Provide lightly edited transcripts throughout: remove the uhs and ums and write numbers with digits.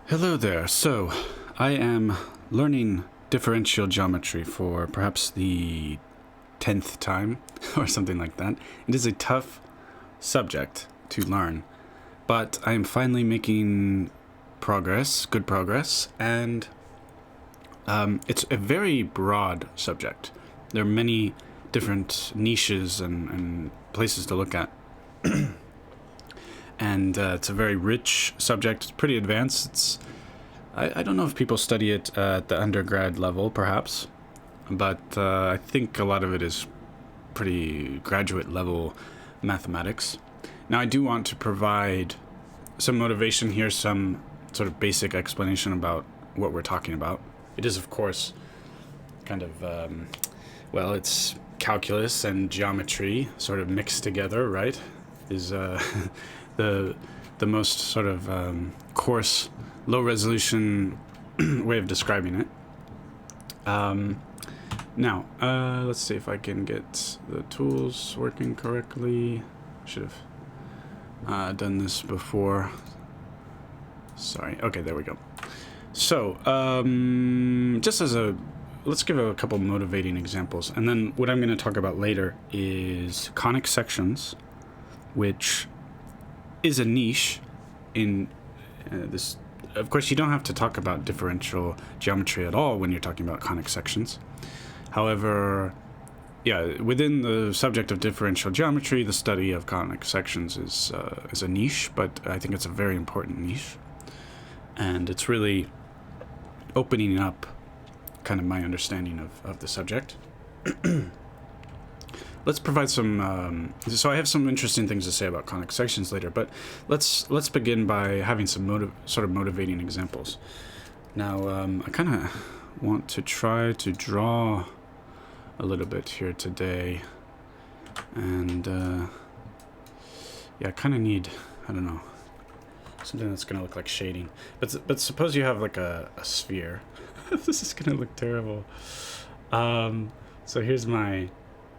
Hello there. So, I am learning differential geometry for perhaps the 10th time or something like that. It is a tough subject to learn, but I am finally making progress, good progress, and it's a very broad subject. There are many different niches and places to look at. And it's a very rich subject. It's pretty advanced. I don't know if people study it at the undergrad level, perhaps, but I think a lot of it is pretty graduate level mathematics. Now, I do want to provide some motivation here, some sort of basic explanation about what we're talking about. It is, of course, kind of, it's calculus and geometry sort of mixed together, right? Is the most sort of coarse, low-resolution way of describing it. Now, let's see if I can get the tools working correctly. Should have done this before. Sorry. Okay, there we go. So, just as let's give a couple motivating examples. And then what I'm going to talk about later is conic sections, which is a niche in this. Of course, you don't have to talk about differential geometry at all when you're talking about conic sections. However, within the subject of differential geometry, the study of conic sections is a niche, but I think it's a very important niche. And it's really opening up kind of my understanding of the subject. Let's provide some. So I have some interesting things to say about conic sections later, but let's begin by having some sort of motivating examples. Now, I kind of want to try to draw a little bit here today, and I kind of need, I don't know, something that's gonna look like shading. But suppose you have like a sphere. This is gonna look terrible. So here's my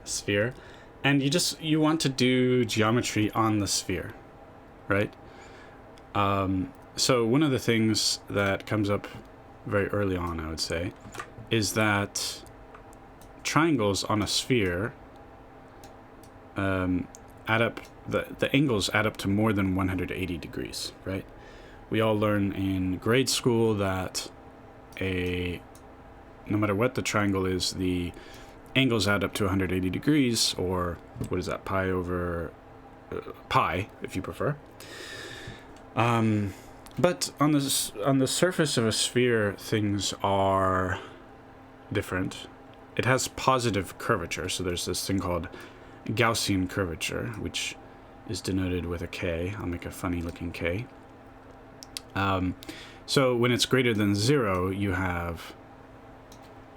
sphere, and you want to do geometry on the sphere, right? So one of the things that comes up very early on, I would say, is that triangles on a sphere add up, the angles add up to more than 180 degrees, right? We all learn in grade school that no matter what the triangle is, the angles add up to 180 degrees, or what is that, pi over pi, if you prefer. But on the surface of a sphere, things are different. It has positive curvature, so there's this thing called Gaussian curvature, which is denoted with a K. I'll make a funny-looking K. So when it's greater than 0, you have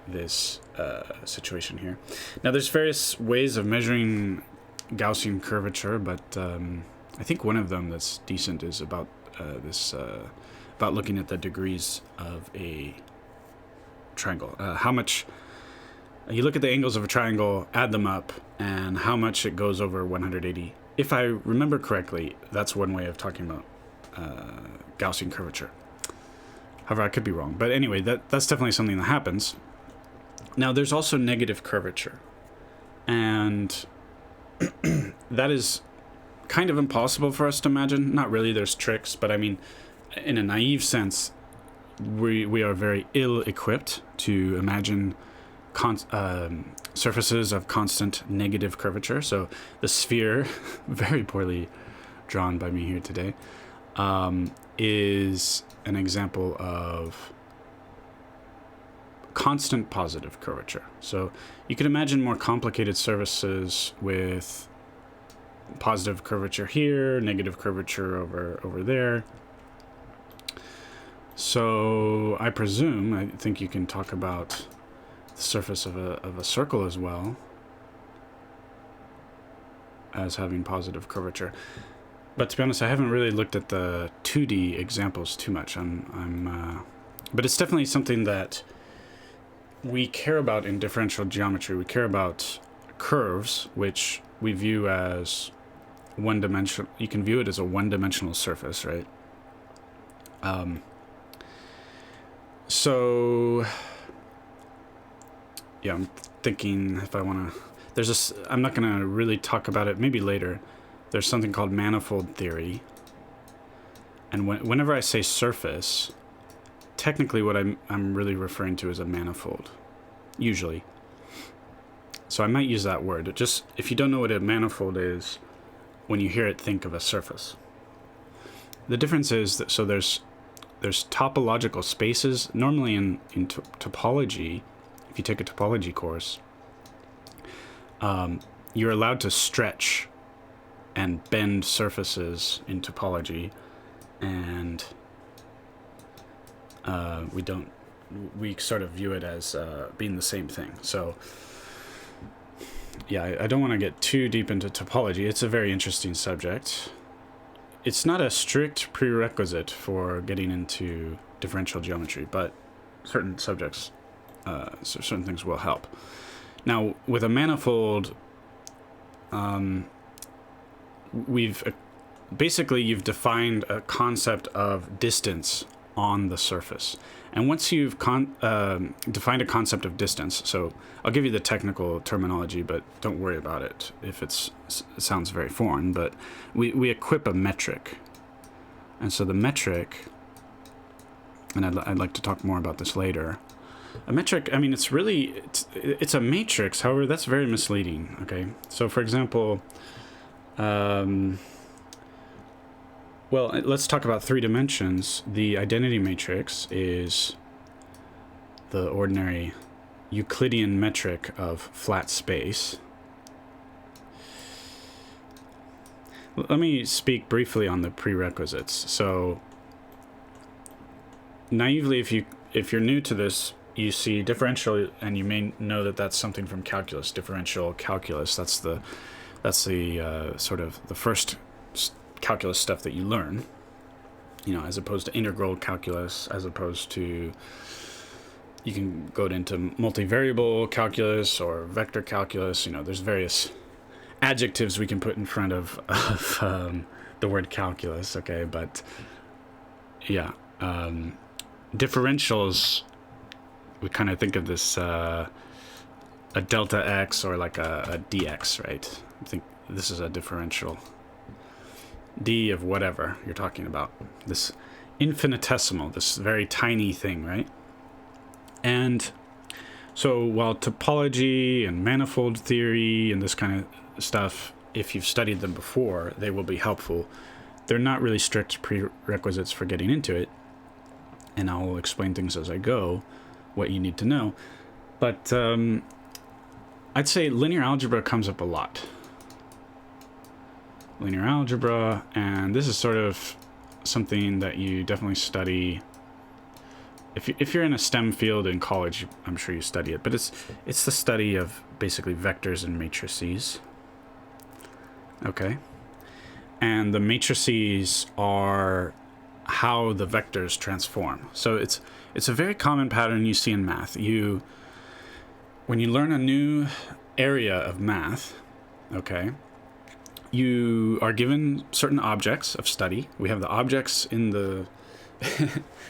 this situation here. Now, there's various ways of measuring Gaussian curvature, but I think one of them that's decent is about about looking at the degrees of a triangle. How much you look at the angles of a triangle, add them up, and how much it goes over 180. If I remember correctly, that's one way of talking about Gaussian curvature. However, I could be wrong. But anyway, that's definitely something that happens. Now, there's also negative curvature, and that is kind of impossible for us to imagine. Not really, there's tricks, but I mean, in a naive sense, we are very ill-equipped to imagine surfaces of constant negative curvature. So the sphere, very poorly drawn by me here today, is an example of constant positive curvature. So you could imagine more complicated surfaces with positive curvature here, negative curvature over there. So I think you can talk about the surface of a circle as well as having positive curvature. But to be honest, I haven't really looked at the 2D examples too much. But it's definitely something that we care about in differential geometry. We care about curves, which we view as one-dimensional. You can view it as a one-dimensional surface, right? So, yeah, I'm thinking if I want to... I'm not going to really talk about it, maybe later. There's something called manifold theory. And whenever I say surface, technically what I'm really referring to is a manifold, usually. So I might use that word. Just, if you don't know what a manifold is, when you hear it, think of a surface. The difference is that, so there's topological spaces. Normally in topology, if you take a topology course, you're allowed to stretch and bend surfaces in topology, and we sort of view it as being the same thing. So yeah, I don't want to get too deep into topology. It's a very interesting subject. It's not a strict prerequisite for getting into differential geometry, but certain subjects, certain things will help. Now, with a manifold, you've defined a concept of distance on the surface. And once you've defined a concept of distance, so I'll give you the technical terminology, but don't worry about it if it sounds very foreign, but we equip a metric. And so the metric, and I'd like to talk more about this later. A metric, I mean, it's a matrix. However, that's very misleading. Okay, so for example, well, let's talk about 3 dimensions. The identity matrix is the ordinary Euclidean metric of flat space. Let me speak briefly on the prerequisites. So, naively, if you're new to this, you see differential, and you may know that that's something from calculus. Differential calculus. That's the sort of the first calculus stuff that you learn. You know, as opposed to integral calculus, as opposed to, you can go into multivariable calculus or vector calculus. You know, there's various adjectives we can put in front of the word calculus. Okay, but yeah, differentials, we kind of think of this a delta x or like a dx, right? I think this is a differential. D of whatever you're talking about. This infinitesimal, this very tiny thing, right? And so while topology and manifold theory and this kind of stuff, if you've studied them before, they will be helpful. They're not really strict prerequisites for getting into it. And I'll explain things as I go, what you need to know. But I'd say linear algebra comes up a lot. Linear algebra, and this is sort of something that you definitely study. If you're in a STEM field in college, I'm sure you study it, but it's the study of basically vectors and matrices. Okay, and the matrices are how the vectors transform. So it's a very common pattern you see in math. When you learn a new area of math, okay, you are given certain objects of study. We have the objects in the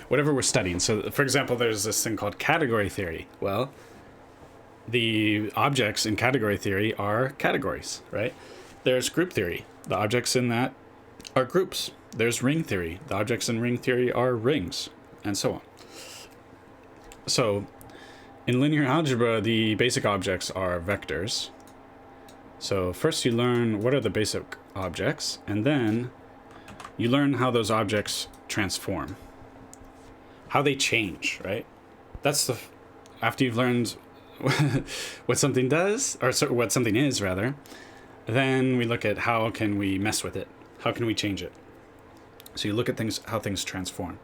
whatever we're studying. So, for example, there's this thing called category theory. Well, the objects in category theory are categories, right? There's group theory. The objects in that are groups. There's ring theory. The objects in ring theory are rings, and so on. So, in linear algebra, the basic objects are vectors. So first you learn what are the basic objects, and then you learn how those objects transform, how they change, right? That's after you've learned what something does, or what something is rather, then we look at how can we mess with it, how can we change it. So you look at how things transform,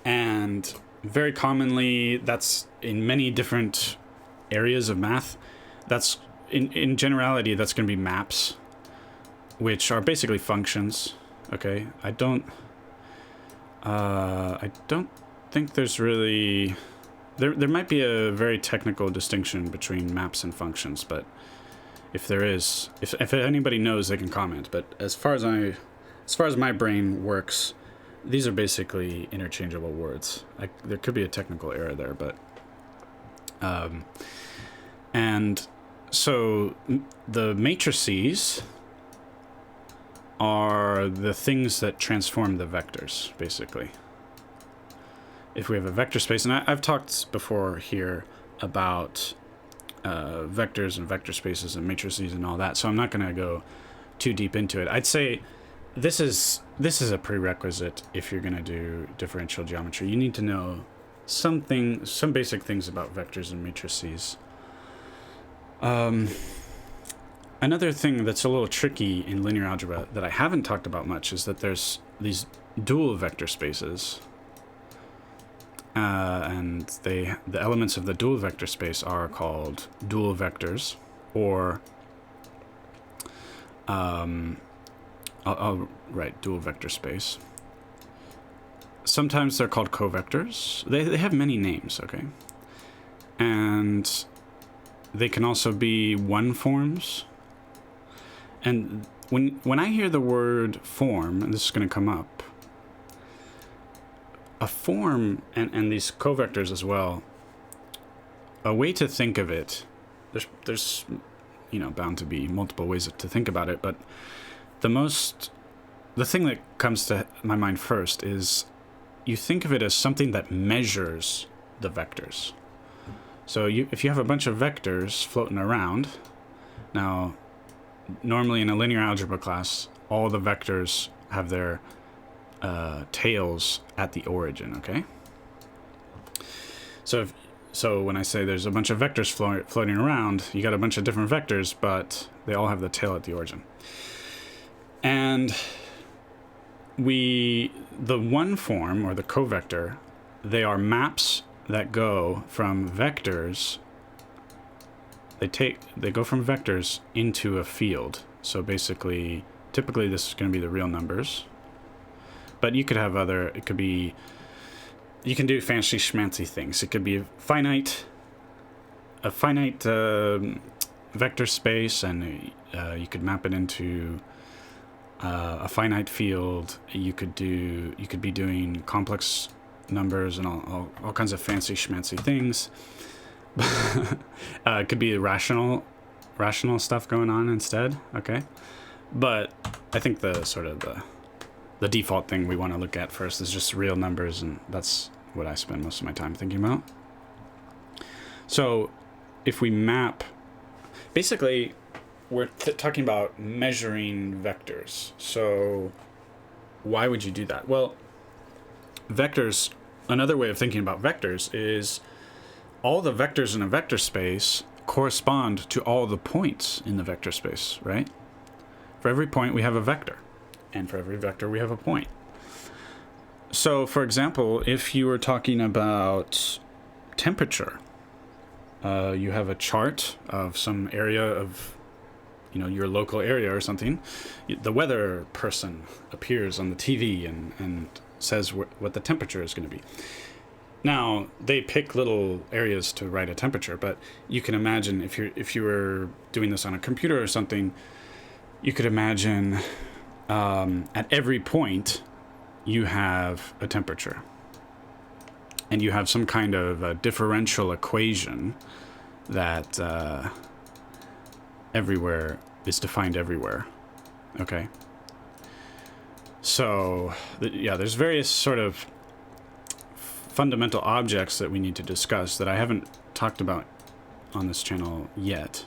and very commonly that's in many different areas of math. That's in generality, that's going to be maps, which are basically functions. Okay, I don't think there's really there might be a very technical distinction between maps and functions, but if there is, if anybody knows, they can comment. But as far as my brain works, these are basically interchangeable words. There could be a technical error there, but and so the matrices are the things that transform the vectors, basically. If we have a vector space, and I've talked before here about vectors and vector spaces and matrices and all that, so I'm not going to go too deep into it. I'd say this is a prerequisite if you're going to do differential geometry. You need to know some basic things about vectors and matrices. Another thing that's a little tricky in linear algebra that I haven't talked about much is that there's these dual vector spaces. And the elements of the dual vector space are called dual vectors, or I'll write dual vector space. Sometimes they're called covectors. They have many names, okay? And they can also be one forms. And when I hear the word form, and this is going to come up, a form, and these covectors as well, a way to think of it, there's bound to be multiple ways to think about it, but the thing that comes to my mind first is you think of it as something that measures the vectors. So if you have a bunch of vectors floating around, now normally in a linear algebra class, all the vectors have their tails at the origin, okay? So when I say there's a bunch of vectors floating around, you got a bunch of different vectors, but they all have the tail at the origin. And the one form, or the covector, they are maps that go from vectors. They go from vectors into a field. So basically, typically this is going to be the real numbers. But you could have you can do fancy schmancy things. It could be a finite vector space, and you could map it into a finite field. You could be doing complex numbers and all kinds of fancy schmancy things. It could be rational stuff going on instead, okay? But I think the default thing we want to look at first is just real numbers, and that's what I spend most of my time thinking about. So if we map, basically we're talking about measuring vectors. So why would you do that? Well, vectors, another way of thinking about vectors is all the vectors in a vector space correspond to all the points in the vector space, right? For every point we have a vector, and for every vector we have a point. So, for example, if you were talking about temperature, you have a chart of some area of, your local area or something. The weather person appears on the TV and says what the temperature is going to be. Now, they pick little areas to write a temperature, but you can imagine if you were doing this on a computer or something, you could imagine at every point you have a temperature. And you have some kind of a differential equation that everywhere is defined everywhere. Okay? So, there's various sort of fundamental objects that we need to discuss that I haven't talked about on this channel yet.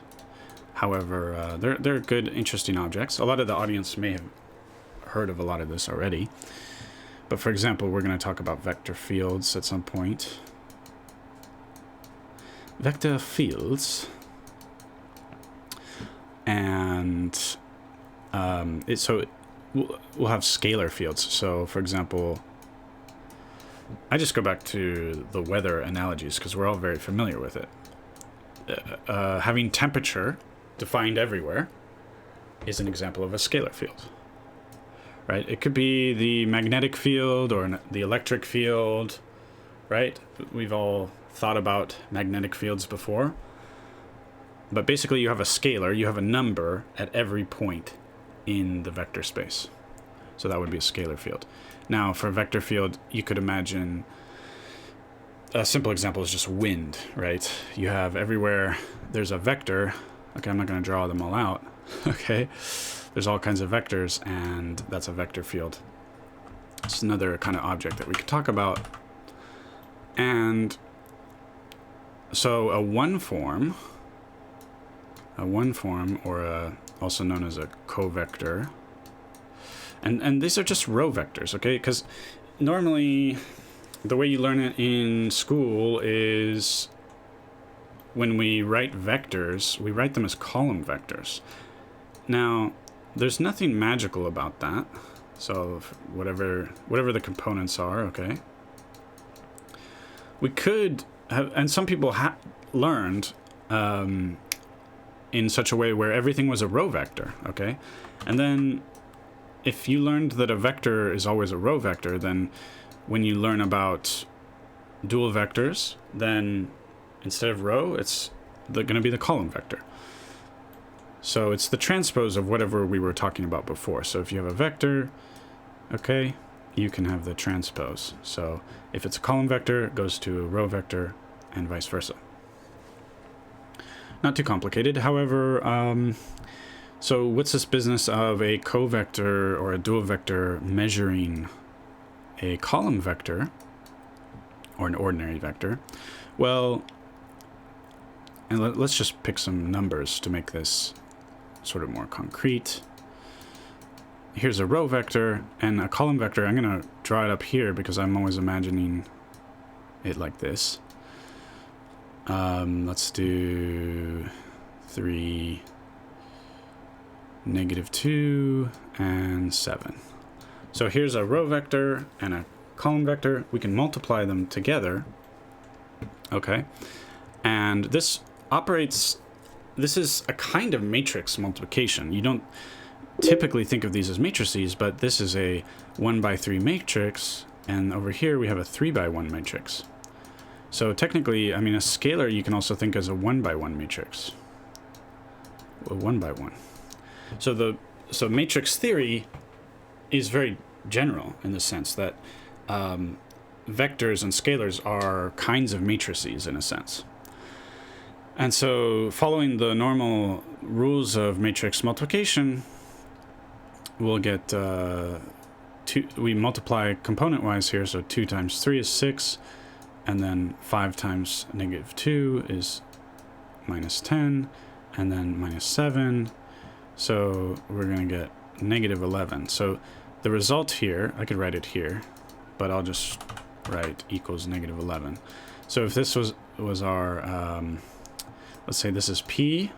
However, they're good, interesting objects. A lot of the audience may have heard of a lot of this already. But for example, we're going to talk about vector fields at some point. Vector fields. And we'll have scalar fields. So for example, I just go back to the weather analogies because we're all very familiar with it. Having temperature defined everywhere is an example of a scalar field, right? It could be the magnetic field or the electric field, right? We've all thought about magnetic fields before. But basically you have a scalar, you have a number at every point in the vector space. So that would be a scalar field. Now, for a vector field, you could imagine a simple example is just wind, right? You have everywhere there's a vector. Okay, I'm not going to draw them all out. Okay, there's all kinds of vectors, and that's a vector field. It's another kind of object that we could talk about. And so a one form, or also known as a covector, and these are just row vectors, okay? Because normally the way you learn it in school is when we write vectors, we write them as column vectors. Now, there's nothing magical about that. So whatever the components are, okay? We could have, and some people learned in such a way where everything was a row vector, okay? And then if you learned that a vector is always a row vector, then when you learn about dual vectors, then instead of row, it's going to be the column vector. So it's the transpose of whatever we were talking about before. So if you have a vector, okay, you can have the transpose. So if it's a column vector, it goes to a row vector, and vice versa. Not too complicated. However, so what's this business of a covector or a dual vector measuring a column vector or an ordinary vector? Well, and let's just pick some numbers to make this sort of more concrete. Here's a row vector and a column vector. I'm going to draw it up here because I'm always imagining it like this. Let's do 3, -2, and 7. So here's a row vector and a column vector. We can multiply them together. Okay. And this is a kind of matrix multiplication. You don't typically think of these as matrices, but this is a 1×3 matrix, and over here we have a 3×1 matrix. So technically, I mean, a scalar you can also think as a 1×1 matrix. A 1×1. So matrix theory is very general in the sense that vectors and scalars are kinds of matrices in a sense. And so following the normal rules of matrix multiplication, we'll get we multiply component-wise here, so 2 times 3 is 6, and then 5 times -2 is -10, and then -7, so we're going to get -11. So the result here, I could write it here, but I'll just write equals -11. So if this was our, let's say this is P,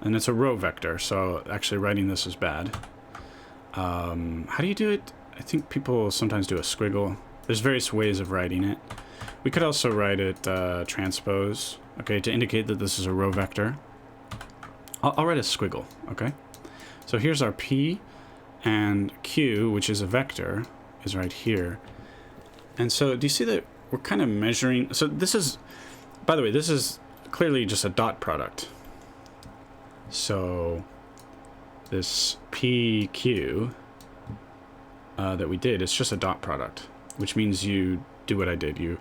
and it's a row vector, so actually writing this is bad. How do you do it? I think people sometimes do a squiggle. There's various ways of writing it. We could also write it transpose, okay, to indicate that this is a row vector. I'll write a squiggle, okay? So here's our P, and Q, which is a vector, is right here. And so do you see that we're kind of measuring? So this is, by the way, this is clearly just a dot product. So this PQ that we did, it's just a dot product, which means you do what I did. You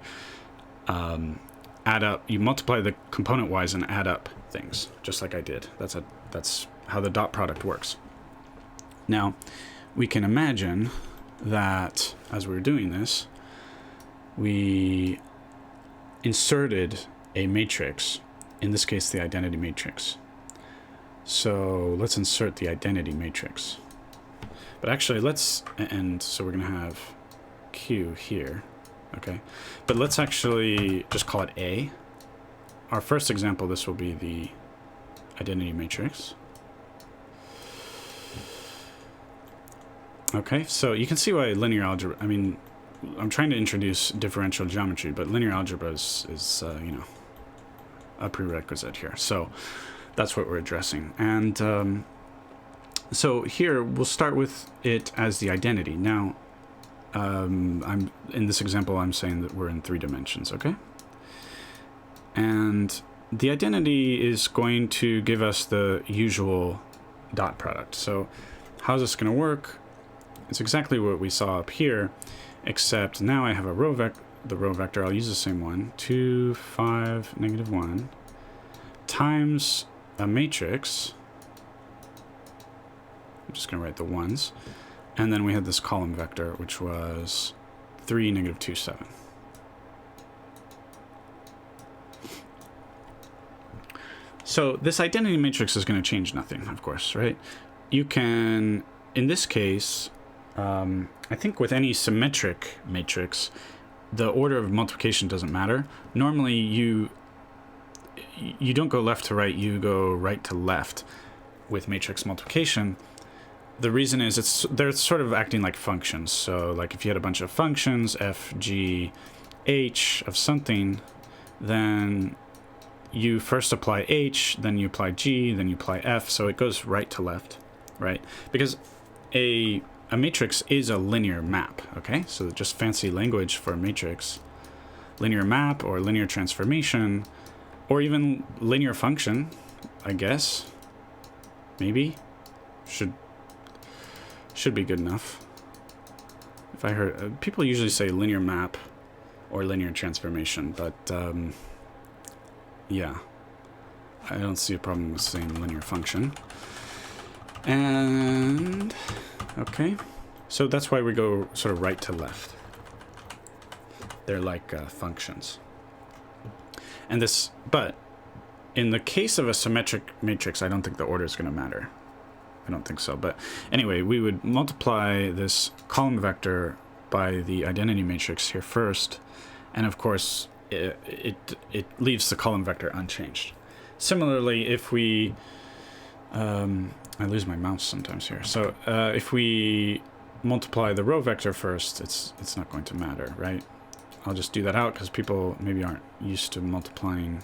add up, you multiply the component wise and add up things, just like I did. That's how the dot product works. Now, we can imagine that as we were doing this, we inserted a matrix, in this case the identity matrix. So let's insert the identity matrix. But actually so we're going to have Q here, okay? But let's actually just call it A. Our first example, this will be the identity matrix. Okay, so you can see why linear algebra, I mean, I'm trying to introduce differential geometry, but linear algebra is you know, a prerequisite here. So that's what we're addressing. And so here we'll start with it as the identity. Now, in this example, I'm saying that we're in 3 dimensions, okay? And the identity is going to give us the usual dot product. So how's this going to work? it's exactly what we saw up here, except now I have a row the row vector, I'll use the same one, 2, 5, -1, times a matrix. I'm just going to write the ones. And then we had this column vector, which was 3, -2, 7. So this identity matrix is going to change nothing, of course, right? You can, in this case, I think with any symmetric matrix, the order of multiplication doesn't matter. Normally, you don't go left to right, you go right to left with matrix multiplication. The reason is they're sort of acting like functions. So like if you had a bunch of functions, f, g, h of something, then you first apply h, then you apply g, then you apply f, so it goes right to left, right? Because a matrix is a linear map, okay? So just fancy language for a matrix. Linear map or linear transformation, or even linear function, I guess. Maybe. Should be good enough. If I heard... people usually say linear map or linear transformation, but yeah. I don't see a problem with saying linear function. And... okay. So that's why we go sort of right to left. They're like functions. And this... but in the case of a symmetric matrix, I don't think the order is going to matter. I don't think so. But anyway, we would multiply this column vector by the identity matrix here first. And of course, it leaves the column vector unchanged. Similarly, if we... I lose my mouse sometimes here. So if we multiply the row vector first, it's not going to matter, right? I'll just do that out because people maybe aren't used to multiplying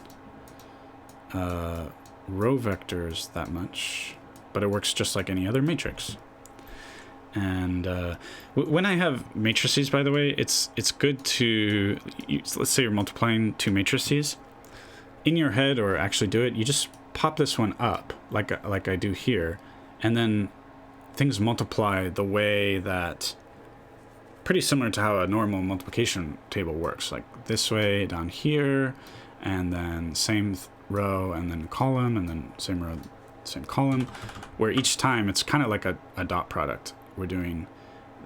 row vectors that much. But it works just like any other matrix. And when I have matrices, by the way, it's good to... let's say you're multiplying two matrices. In your head, or actually do it, you just pop this one up, like I do here. And then things multiply the way that... pretty similar to how a normal multiplication table works. Like this way, down here, and then same row, and then column, and then same row, same column, where each time it's kind of like a dot product. We're doing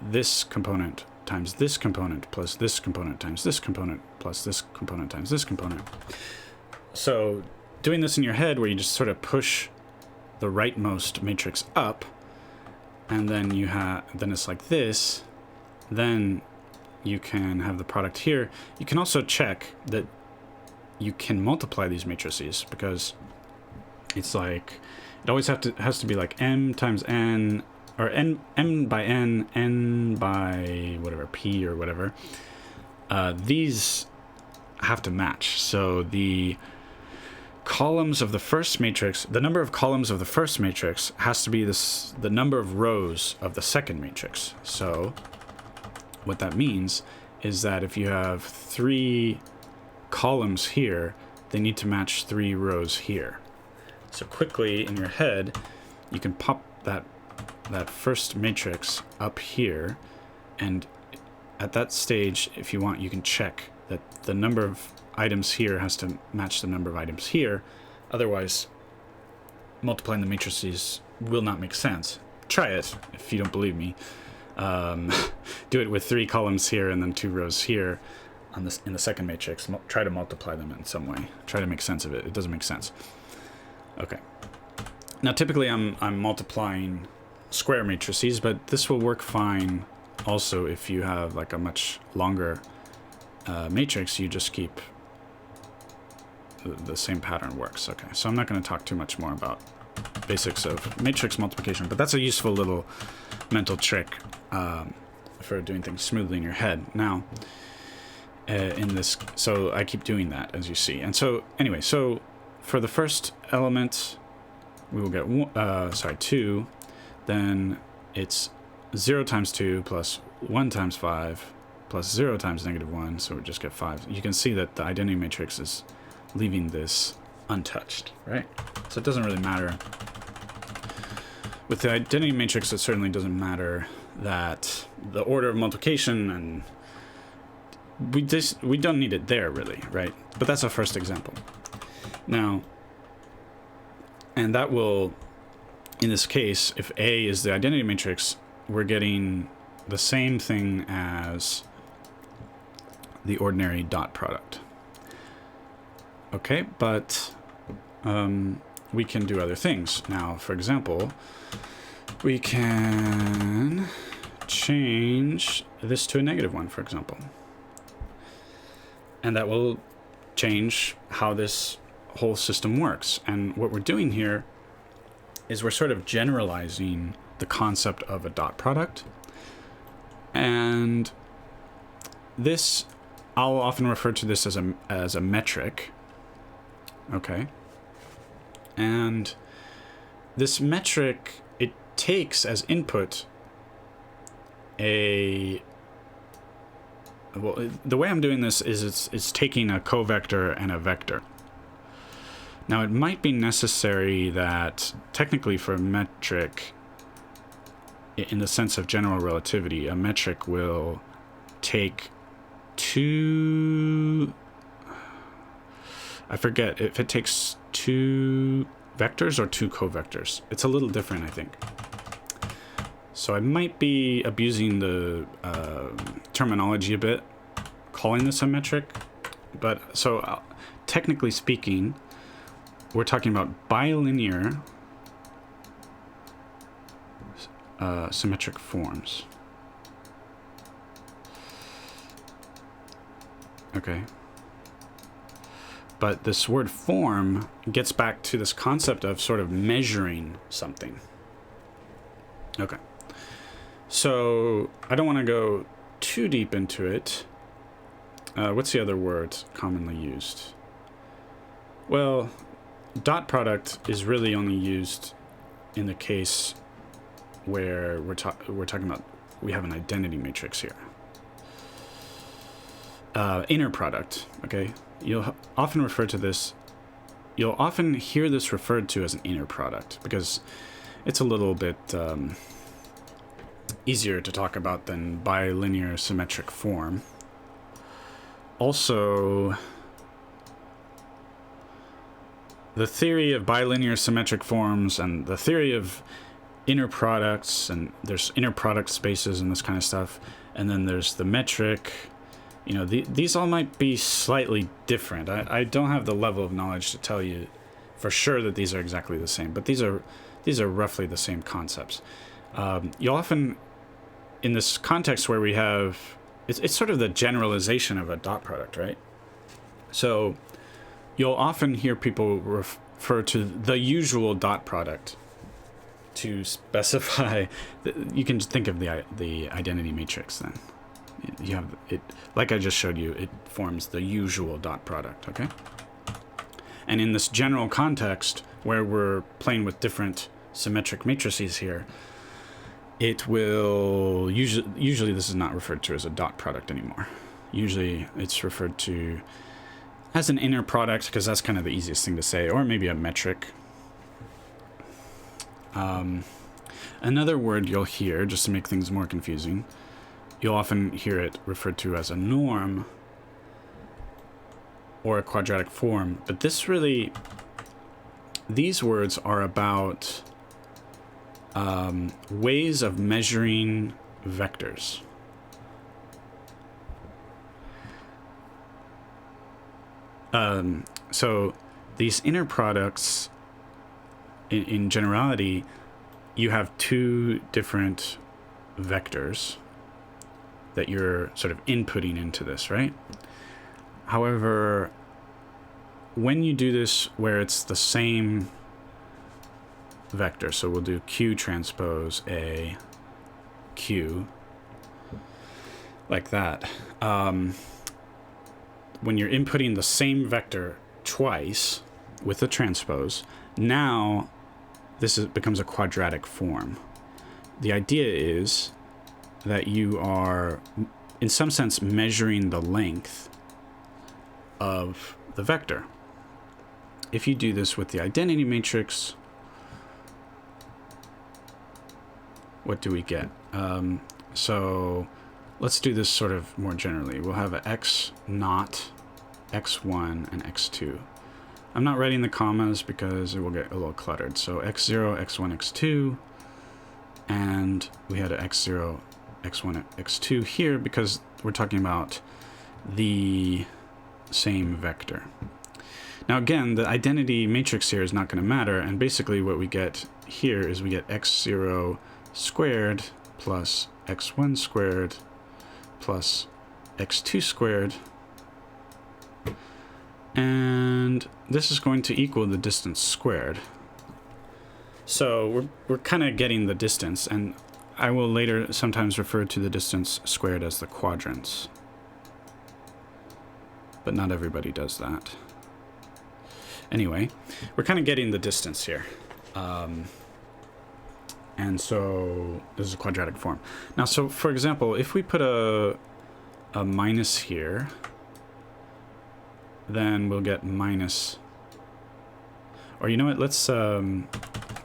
this component times this component plus this component times this component plus this component times this component. So doing this in your head, where you just sort of push the rightmost matrix up, and then you have, then it's like this, then you can have the product here. You can also check that you can multiply these matrices, because it's like, it always has to be like m times n, or m by n by whatever, p or whatever. These have to match. So the columns of the first matrix, the number of columns of the first matrix has to be the number of rows of the second matrix. So what that means is that if you have 3 columns here, they need to match 3 rows here. So quickly in your head, you can pop that first matrix up here, and at that stage, if you want, you can check that the number of items here has to match the number of items here. Otherwise, multiplying the matrices will not make sense. Try it if you don't believe me. Do it with 3 columns here and then 2 rows here on this in the second matrix. Try to multiply them in some way. Try to make sense of it. It doesn't make sense. Okay. Now typically I'm multiplying square matrices, but this will work fine also if you have like a much longer matrix. You just keep the same pattern works. Okay, so I'm not going to talk too much more about basics of matrix multiplication, but that's a useful little mental trick for doing things smoothly in your head. Now, in this, so I keep doing that, as you see. And so, anyway, so for the first element, we will get 2. Then it's 0 times 2 plus 1 times 5 plus 0 times -1, so we just get 5. You can see that the identity matrix is leaving this untouched, right? So it doesn't really matter. With the identity matrix, it certainly doesn't matter that the order of multiplication, and we don't need it there really, right? But that's our first example. Now, and that will, in this case, if A is the identity matrix, we're getting the same thing as the ordinary dot product. Okay, but we can do other things. Now, for example, we can change this to a -1, for example. And that will change how this whole system works. And what we're doing here is we're sort of generalizing the concept of a dot product. And this, I'll often refer to this as a metric. Okay. And this metric, it takes as input well, the way I'm doing this is it's taking a covector and a vector. Now, it might be necessary that technically for a metric, in the sense of general relativity, a metric will take two, I forget if it takes two vectors or two covectors. It's a little different, I think. So I might be abusing the terminology a bit, calling this a metric. But so technically speaking, we're talking about bilinear symmetric forms. Okay. But this word form gets back to this concept of sort of measuring something. Okay. So I don't want to go too deep into it. What's the other word commonly used? Well, dot product is really only used in the case where we're talking about we have an identity matrix here. Inner product, okay? You'll often refer to this, you'll often hear this referred to as an inner product because it's a little bit easier to talk about than bilinear symmetric form. Also, the theory of bilinear symmetric forms and the theory of inner products, and there's inner product spaces and this kind of stuff, and then there's the metric. You know, these all might be slightly different. I don't have the level of knowledge to tell you for sure that these are exactly the same, but these are roughly the same concepts. You'll often, in this context where we have, it's sort of the generalization of a dot product, right? So you'll often hear people refer to the usual dot product to specify. You can think of the identity matrix then. You have it, like I just showed you, it forms the usual dot product, okay? And in this general context where we're playing with different symmetric matrices here, it will usually this is not referred to as a dot product anymore. Usually it's referred to as an inner product because that's kind of the easiest thing to say, or maybe a metric. Another word you'll hear, just to make things more confusing, you'll often hear it referred to as a norm or a quadratic form, but these words are about ways of measuring vectors. So these inner products, in generality, you have two different vectors that you're sort of inputting into this, right? However, when you do this where it's the same vector, so we'll do Q transpose A Q, like that. When you're inputting the same vector twice with the transpose, now becomes a quadratic form. The idea is that you are, in some sense, measuring the length of the vector. If you do this with the identity matrix, what do we get? So let's do this sort of more generally. We'll have a x naught, x1, and x2. I'm not writing the commas because it will get a little cluttered. So x0, x1, x2, and we had a x0, x1, x2 here because we're talking about the same vector. Now again, the identity matrix here is not going to matter, and basically what we get here is we get x0 squared plus x1 squared plus x2 squared, and this is going to equal the distance squared. So we're kind of getting the distance, and I will later sometimes refer to the distance squared as the quadrants, but not everybody does that. Anyway, we're kind of getting the distance here. And so this is a quadratic form. Now, so for example, if we put a minus here, then we'll get minus, or you know what,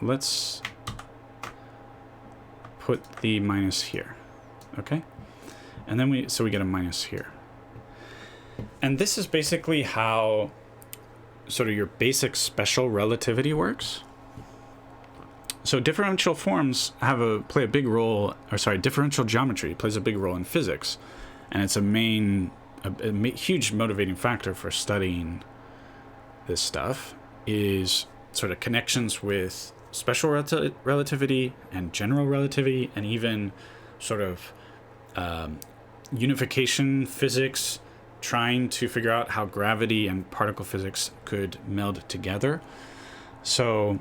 let's put the minus here, okay? And then we get a minus here. And this is basically how sort of your basic special relativity works. So differential forms play a big role, or sorry, differential geometry plays a big role in physics, and it's a huge motivating factor for studying this stuff is sort of connections with special relativity and general relativity, and even sort of unification physics, trying to figure out how gravity and particle physics could meld together. So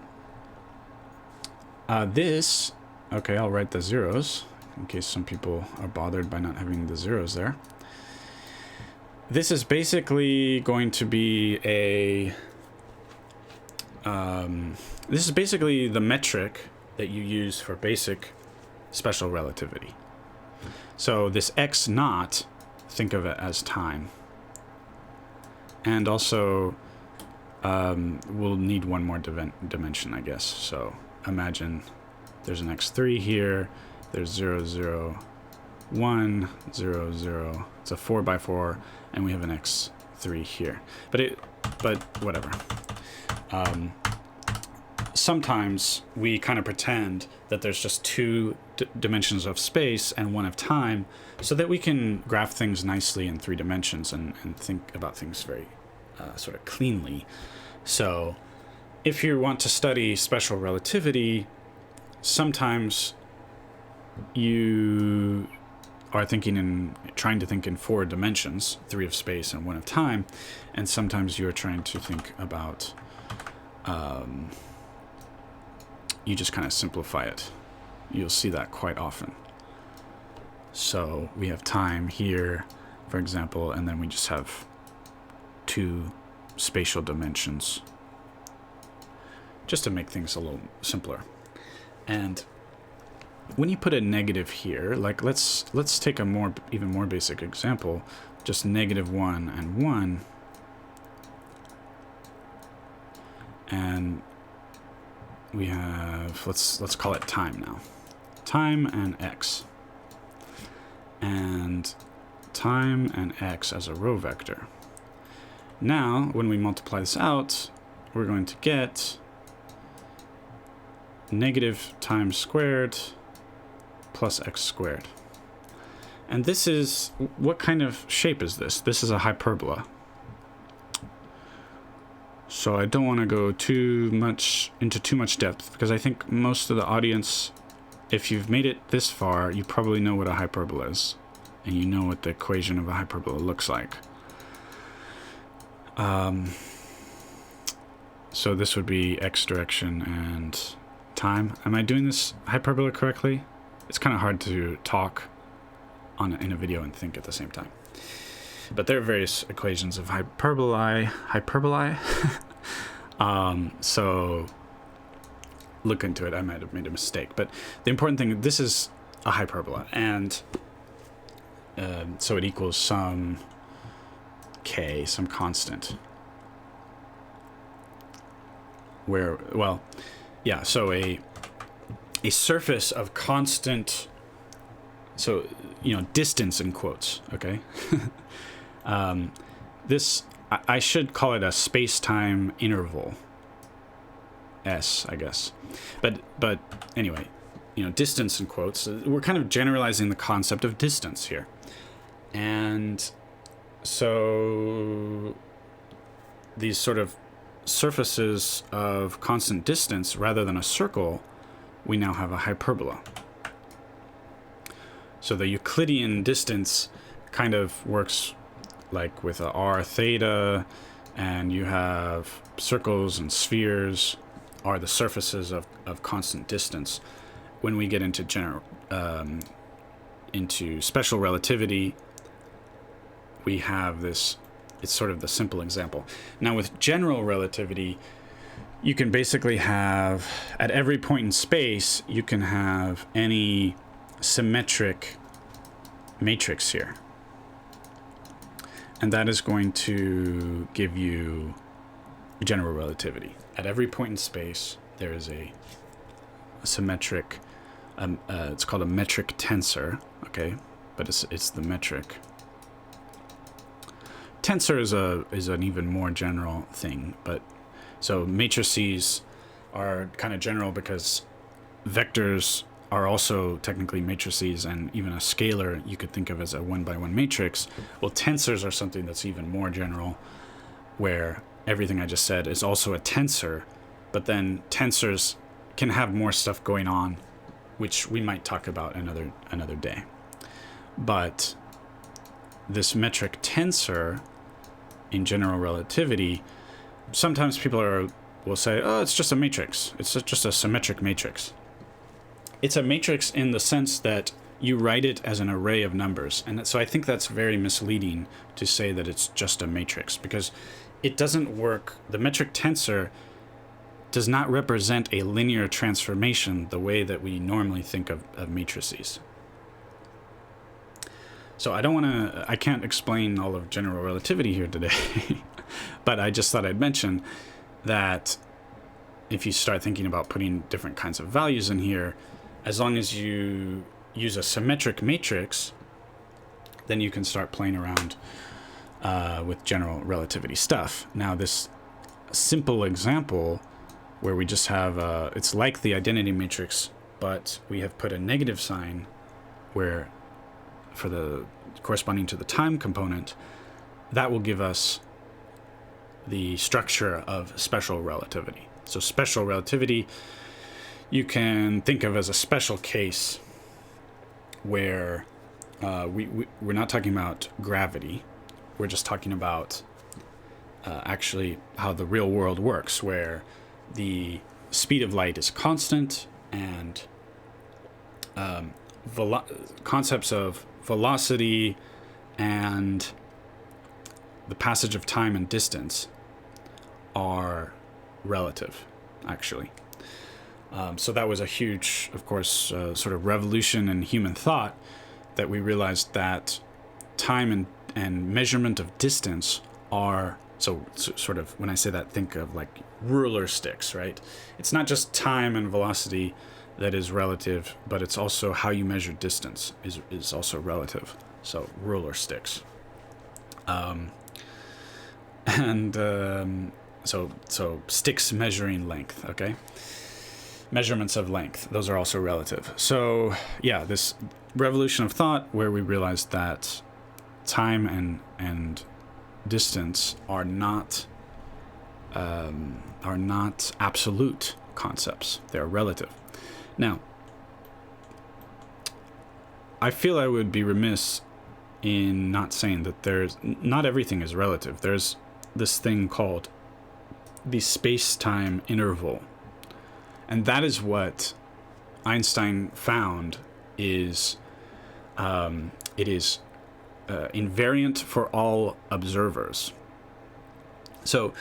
okay, I'll write the zeros in case some people are bothered by not having the zeros there. This is basically going to be this is basically the metric that you use for basic special relativity. So this x naught, think of it as time. And also, we'll need one more dimension, I guess. So imagine there's an x3 here, there's 0, 0, 1, 0, 0. It's a 4 by 4, and we have an x3 here. But whatever. Sometimes we kind of pretend that there's just two dimensions of space and one of time, so that we can graph things nicely in 3 dimensions and think about things very sort of cleanly. So if you want to study special relativity, sometimes you are trying to think in 4 dimensions, 3 of space and 1 of time, and sometimes you're trying to think about you just kind of simplify it. You'll see that quite often. So we have time here, for example, and then we just have 2 spatial dimensions, just to make things a little simpler. And when you put a negative here, like let's take a even more basic example, just -1 and 1, and we have, let's call it time now. Time and x. And time and x as a row vector. Now, when we multiply this out, we're going to get negative time squared plus x squared. And this is, what kind of shape is this? This is a hyperbola. So I don't want to go into too much depth, because I think most of the audience, if you've made it this far, you probably know what a hyperbola is, and you know what the equation of a hyperbola looks like. So this would be x direction and time. Am I doing this hyperbola correctly? It's kind of hard to talk in a video and think at the same time. But there are various equations of hyperbolae. So look into it. I might have made a mistake. But the important thing, this is a hyperbola. And so it equals some k, some constant. So a surface of constant so, distance in quotes, okay? This, I should call it a space-time interval. S, I guess. But anyway, distance in quotes. We're kind of generalizing the concept of distance here. And so these sort of surfaces of constant distance, rather than a circle, we now have a hyperbola. So the Euclidean distance kind of works like with a r theta, and you have circles and spheres are the surfaces of constant distance. When we get into into special relativity, we have this, it's sort of the simple example. Now with general relativity, you can basically have, at every point in space, you can have any symmetric matrix here. And that is going to give you general relativity. At every point in space, there is a symmetric, it's called a metric tensor, okay? But it's the metric. Tensor is an even more general thing, but so matrices are kind of general because vectors are also technically matrices, and even a scalar you could think of as a one-by-one matrix. Well, tensors are something that's even more general, where everything I just said is also a tensor, but then tensors can have more stuff going on, which we might talk about another day. But this metric tensor in general relativity, sometimes people will say, oh, it's just a matrix. It's just a symmetric matrix. It's a matrix in the sense that you write it as an array of numbers. And so I think that's very misleading to say that it's just a matrix, because it doesn't work. The metric tensor does not represent a linear transformation the way that we normally think of matrices. So I can't explain all of general relativity here today, but I just thought I'd mention that if you start thinking about putting different kinds of values in here, as long as you use a symmetric matrix, then you can start playing around with general relativity stuff. Now, this simple example where we just have, it's like the identity matrix, but we have put a negative sign where for the corresponding to the time component, that will give us the structure of special relativity. So special relativity you can think of as a special case where we're not talking about gravity. We're just talking about actually how the real world works, where the speed of light is constant, and concepts of velocity and the passage of time and distance are relative, actually. So that was a huge, of course, sort of revolution in human thought, that we realized that time and measurement of distance are, so sort of, when I say that, think of like ruler sticks, right? It's not just time and velocity that is relative, but it's also how you measure distance is also relative. So ruler sticks. So sticks measuring length, okay? Measurements of length, those are also relative. So yeah, this revolution of thought where we realized that time and distance are not absolute concepts. They're relative. Now, I feel I would be remiss in not saying that not everything is relative. There's this thing called the space-time interval. And that is what Einstein found is it is invariant for all observers. So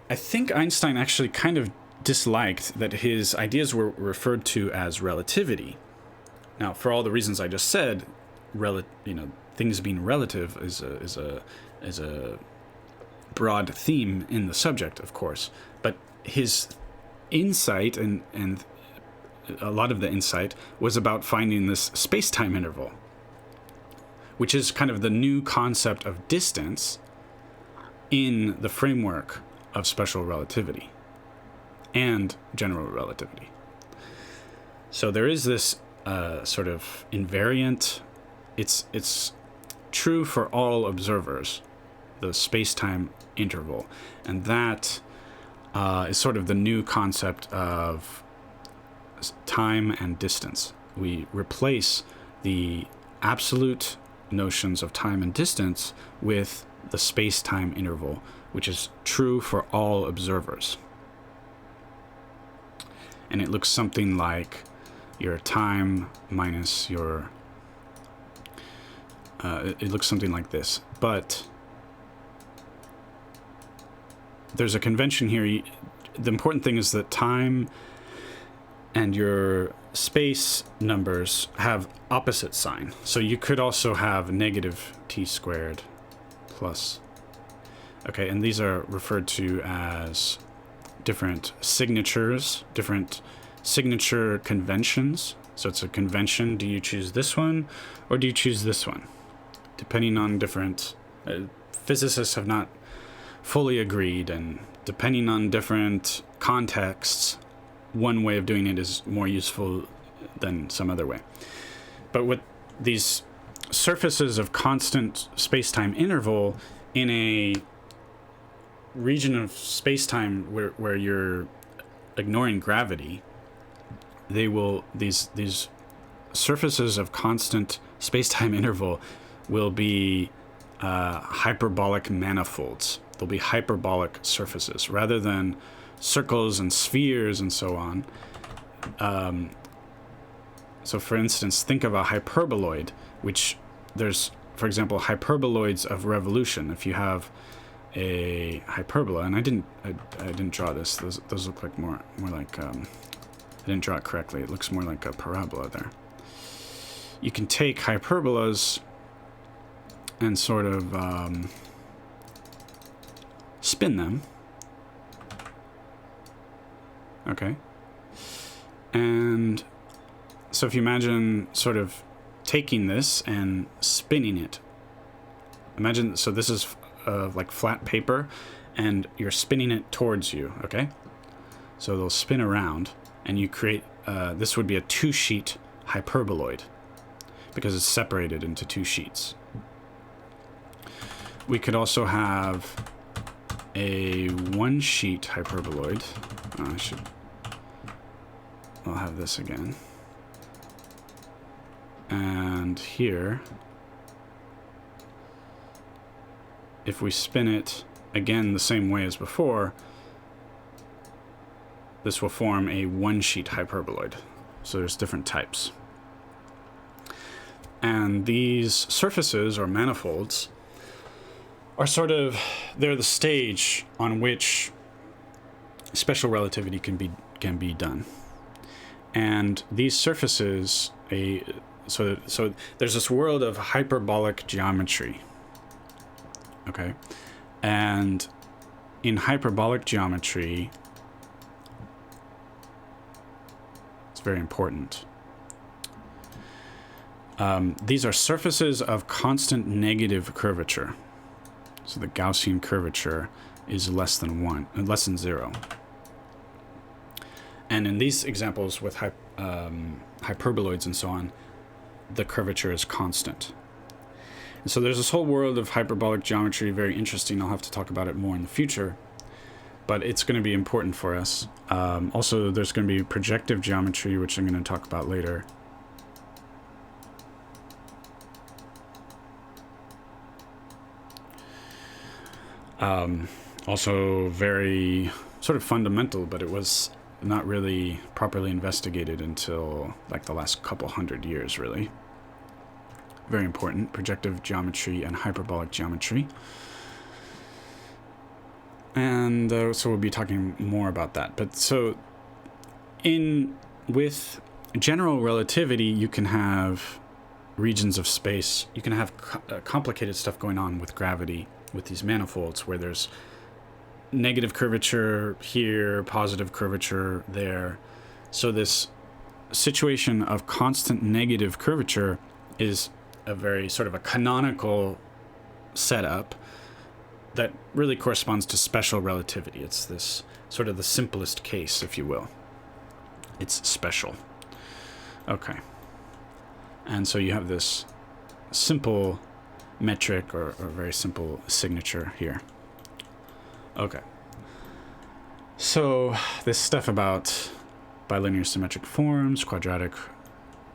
I think Einstein actually kind of disliked that his ideas were referred to as relativity. Now, for all the reasons I just said, things being relative is a broad theme in the subject, of course. But his insight and a lot of the insight was about finding this space-time interval, which is kind of the new concept of distance in the framework of special relativity and general relativity. So there is this sort of invariant, it's true for all observers, the space-time interval, and that is sort of the new concept of time and distance. We replace the absolute notions of time and distance with the space-time interval, which is true for all observers. And it looks something like your time minus your... it looks something like this. But there's a convention here. The important thing is that time and your space numbers have opposite sign. So you could also have negative t squared plus. Okay, and these are referred to as different signatures, different signature conventions. So it's a convention. Do you choose this one or do you choose this one? Depending on different... physicists have not fully agreed, and depending on different contexts, one way of doing it is more useful than some other way. But with these surfaces of constant space-time interval in a region of space-time where you're ignoring gravity, these surfaces of constant space-time interval will be hyperbolic manifolds. They'll be hyperbolic surfaces rather than circles and spheres and so on. So for instance, think of a hyperboloid, which there's, for example, hyperboloids of revolution. If you have a hyperbola, and I didn't draw this. Those look like more like I didn't draw it correctly. It looks more like a parabola there. You can take hyperbolas and sort of spin them. Okay. And so if you imagine sort of taking this and spinning it. Imagine, so this is like flat paper, and you're spinning it towards you, okay? So they'll spin around, and you create, this would be a two-sheet hyperboloid, because it's separated into two sheets. We could also have a one-sheet hyperboloid. I'll have this again. And here, if we spin it again the same way as before, this will form a one-sheet hyperboloid. So there's different types. And these surfaces, or manifolds, are sort of, they're the stage on which special relativity can be done. And these surfaces, so there's this world of hyperbolic geometry. Okay, and in hyperbolic geometry, it's very important. These are surfaces of constant negative curvature. So the Gaussian curvature is less than 0. And in these examples with hyperboloids and so on, the curvature is constant. And so there's this whole world of hyperbolic geometry, very interesting. I'll have to talk about it more in the future, but it's going to be important for us. Also, there's going to be projective geometry, which I'm going to talk about later. Also very sort of fundamental, but it was not really properly investigated until like the last couple hundred years, really. Very important, projective geometry and hyperbolic geometry. And so we'll be talking more about that. But so with general relativity, you can have regions of space. You can have complicated stuff going on with gravity, with these manifolds, where there's negative curvature here, positive curvature there. So this situation of constant negative curvature is a very sort of a canonical setup that really corresponds to special relativity. It's this sort of the simplest case, if you will. It's special. Okay. And so you have this simple metric or very simple signature here. Okay. So this stuff about bilinear symmetric forms, quadratic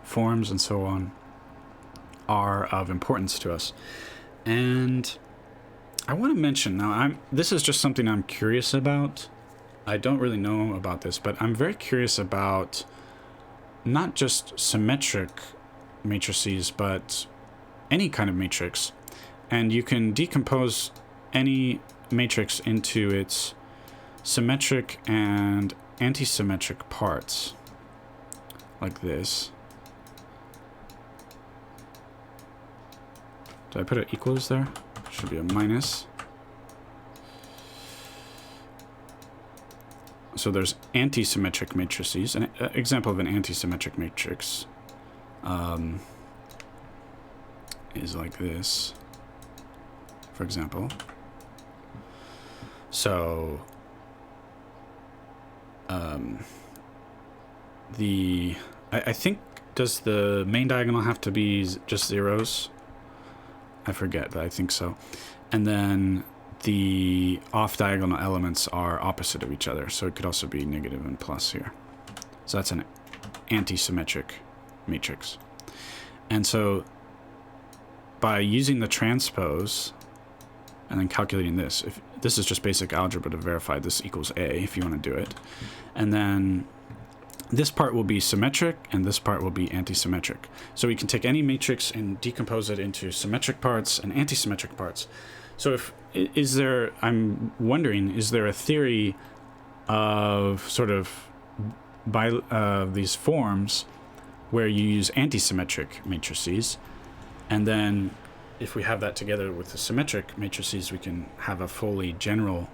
forms, and so on are of importance to us. And I want to mention now, this is just something I'm curious about. I don't really know about this, but I'm very curious about not just symmetric matrices, but any kind of matrix. And you can decompose any matrix into its symmetric and antisymmetric parts, like this. Did I put an equals there? Should be a minus. So there's antisymmetric matrices. An example of an antisymmetric matrix is like this, for example. So I think, does the main diagonal have to be just zeros? I forget, but I think so. And then the off-diagonal elements are opposite of each other, so it could also be negative and plus here. So that's an antisymmetric matrix. And so by using the transpose and then calculating this, if this is just basic algebra to verify this equals A if you want to do it, and then this part will be symmetric and this part will be antisymmetric. So we can take any matrix and decompose it into symmetric parts and antisymmetric parts. So I'm wondering, is there a theory of sort of these forms where you use antisymmetric matrices, and then if we have that together with the symmetric matrices, we can have a fully general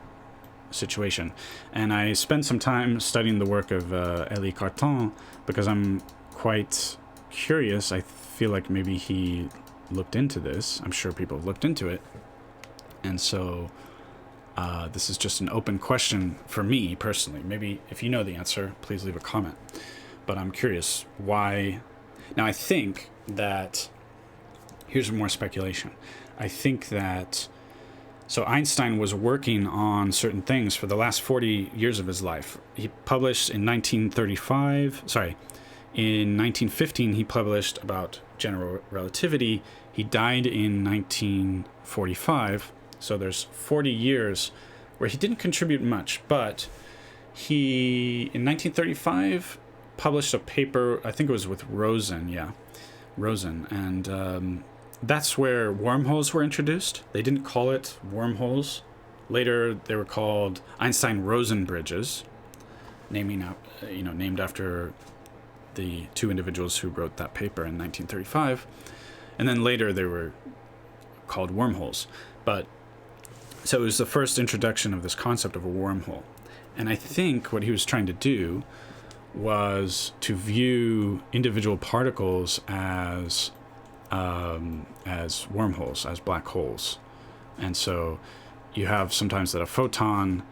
situation. And I spent some time studying the work of Elie Cartan because I'm quite curious. I feel like maybe he looked into this. I'm sure people have looked into it. And so this is just an open question for me personally. Maybe if you know the answer, please leave a comment. But I'm curious why. Now I think that, here's more speculation. I think that, so Einstein was working on certain things for the last 40 years of his life. He published in 1915 he published about general relativity. He died in 1945. So there's 40 years where he didn't contribute much, but he, in 1935, published a paper, I think it was with Rosen, and that's where wormholes were introduced. They didn't call it wormholes. Later, they were called Einstein-Rosen bridges, named after the two individuals who wrote that paper in 1935. And then later, they were called wormholes. But so it was the first introduction of this concept of a wormhole. And I think what he was trying to do was to view individual particles as wormholes, as black holes. And so you have sometimes that a photon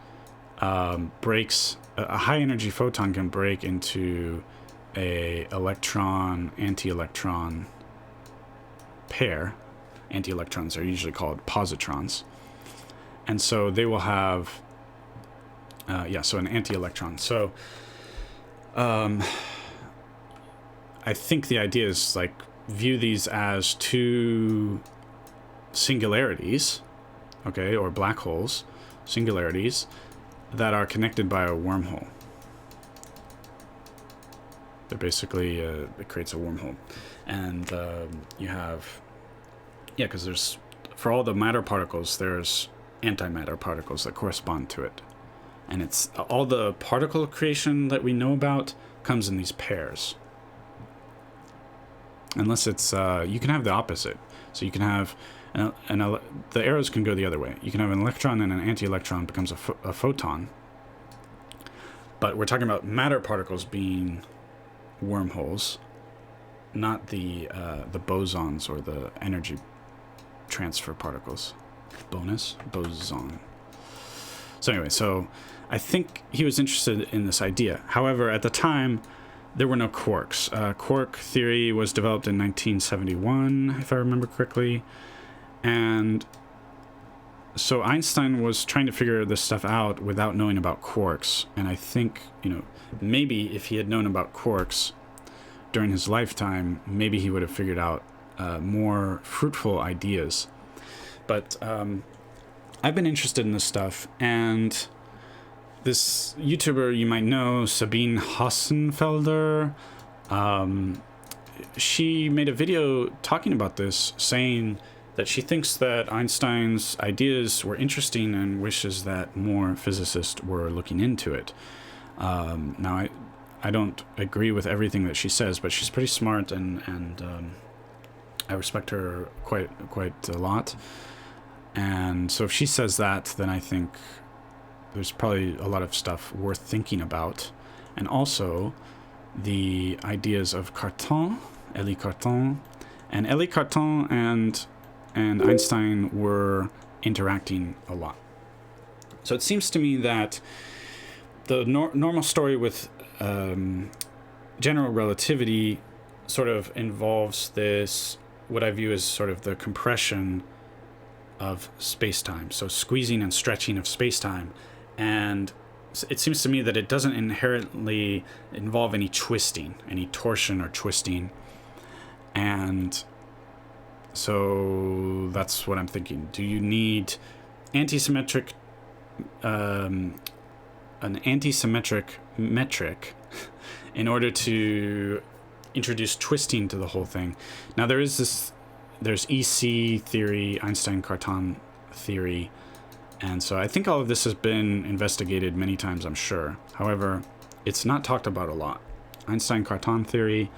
breaks, a high energy photon can break into a electron anti-electron pair. Anti-electrons are usually called positrons. And so they will have so an anti-electron. So I think the idea is like view these as two singularities, okay, or black holes, singularities that are connected by a wormhole. They're basically, it creates a wormhole. And you have, because there's, for all the matter particles, there's antimatter particles that correspond to it. And it's all the particle creation that we know about comes in these pairs. Unless it's, you can have the opposite. So you can have, the arrows can go the other way. You can have an electron and an anti-electron becomes a photon. But we're talking about matter particles being wormholes, not the bosons or the energy transfer particles. Boson. So anyway, so I think he was interested in this idea. However, at the time, there were no quarks. Quark theory was developed in 1971, if I remember correctly. And so Einstein was trying to figure this stuff out without knowing about quarks. And I think, maybe if he had known about quarks during his lifetime, maybe he would have figured out more fruitful ideas. But I've been interested in this stuff, and this YouTuber you might know, Sabine Hassenfelder, she made a video talking about this, saying that she thinks that Einstein's ideas were interesting and wishes that more physicists were looking into it. Now, I don't agree with everything that she says, but she's pretty smart, and I respect her quite a lot. And so if she says that, then I think there's probably a lot of stuff worth thinking about. And also the ideas of Cartan, Élie Cartan. And Élie Cartan and Einstein were interacting a lot. So it seems to me that the normal story with general relativity sort of involves this, what I view as sort of the compression of space-time, so squeezing and stretching of space-time. And it seems to me that it doesn't inherently involve any twisting, any torsion or twisting. And so that's what I'm thinking. Do you need an anti-symmetric metric in order to introduce twisting to the whole thing? Now there's EC theory, Einstein-Cartan theory, and so I think all of this has been investigated many times, I'm sure. However, it's not talked about a lot. Einstein-Cartan theory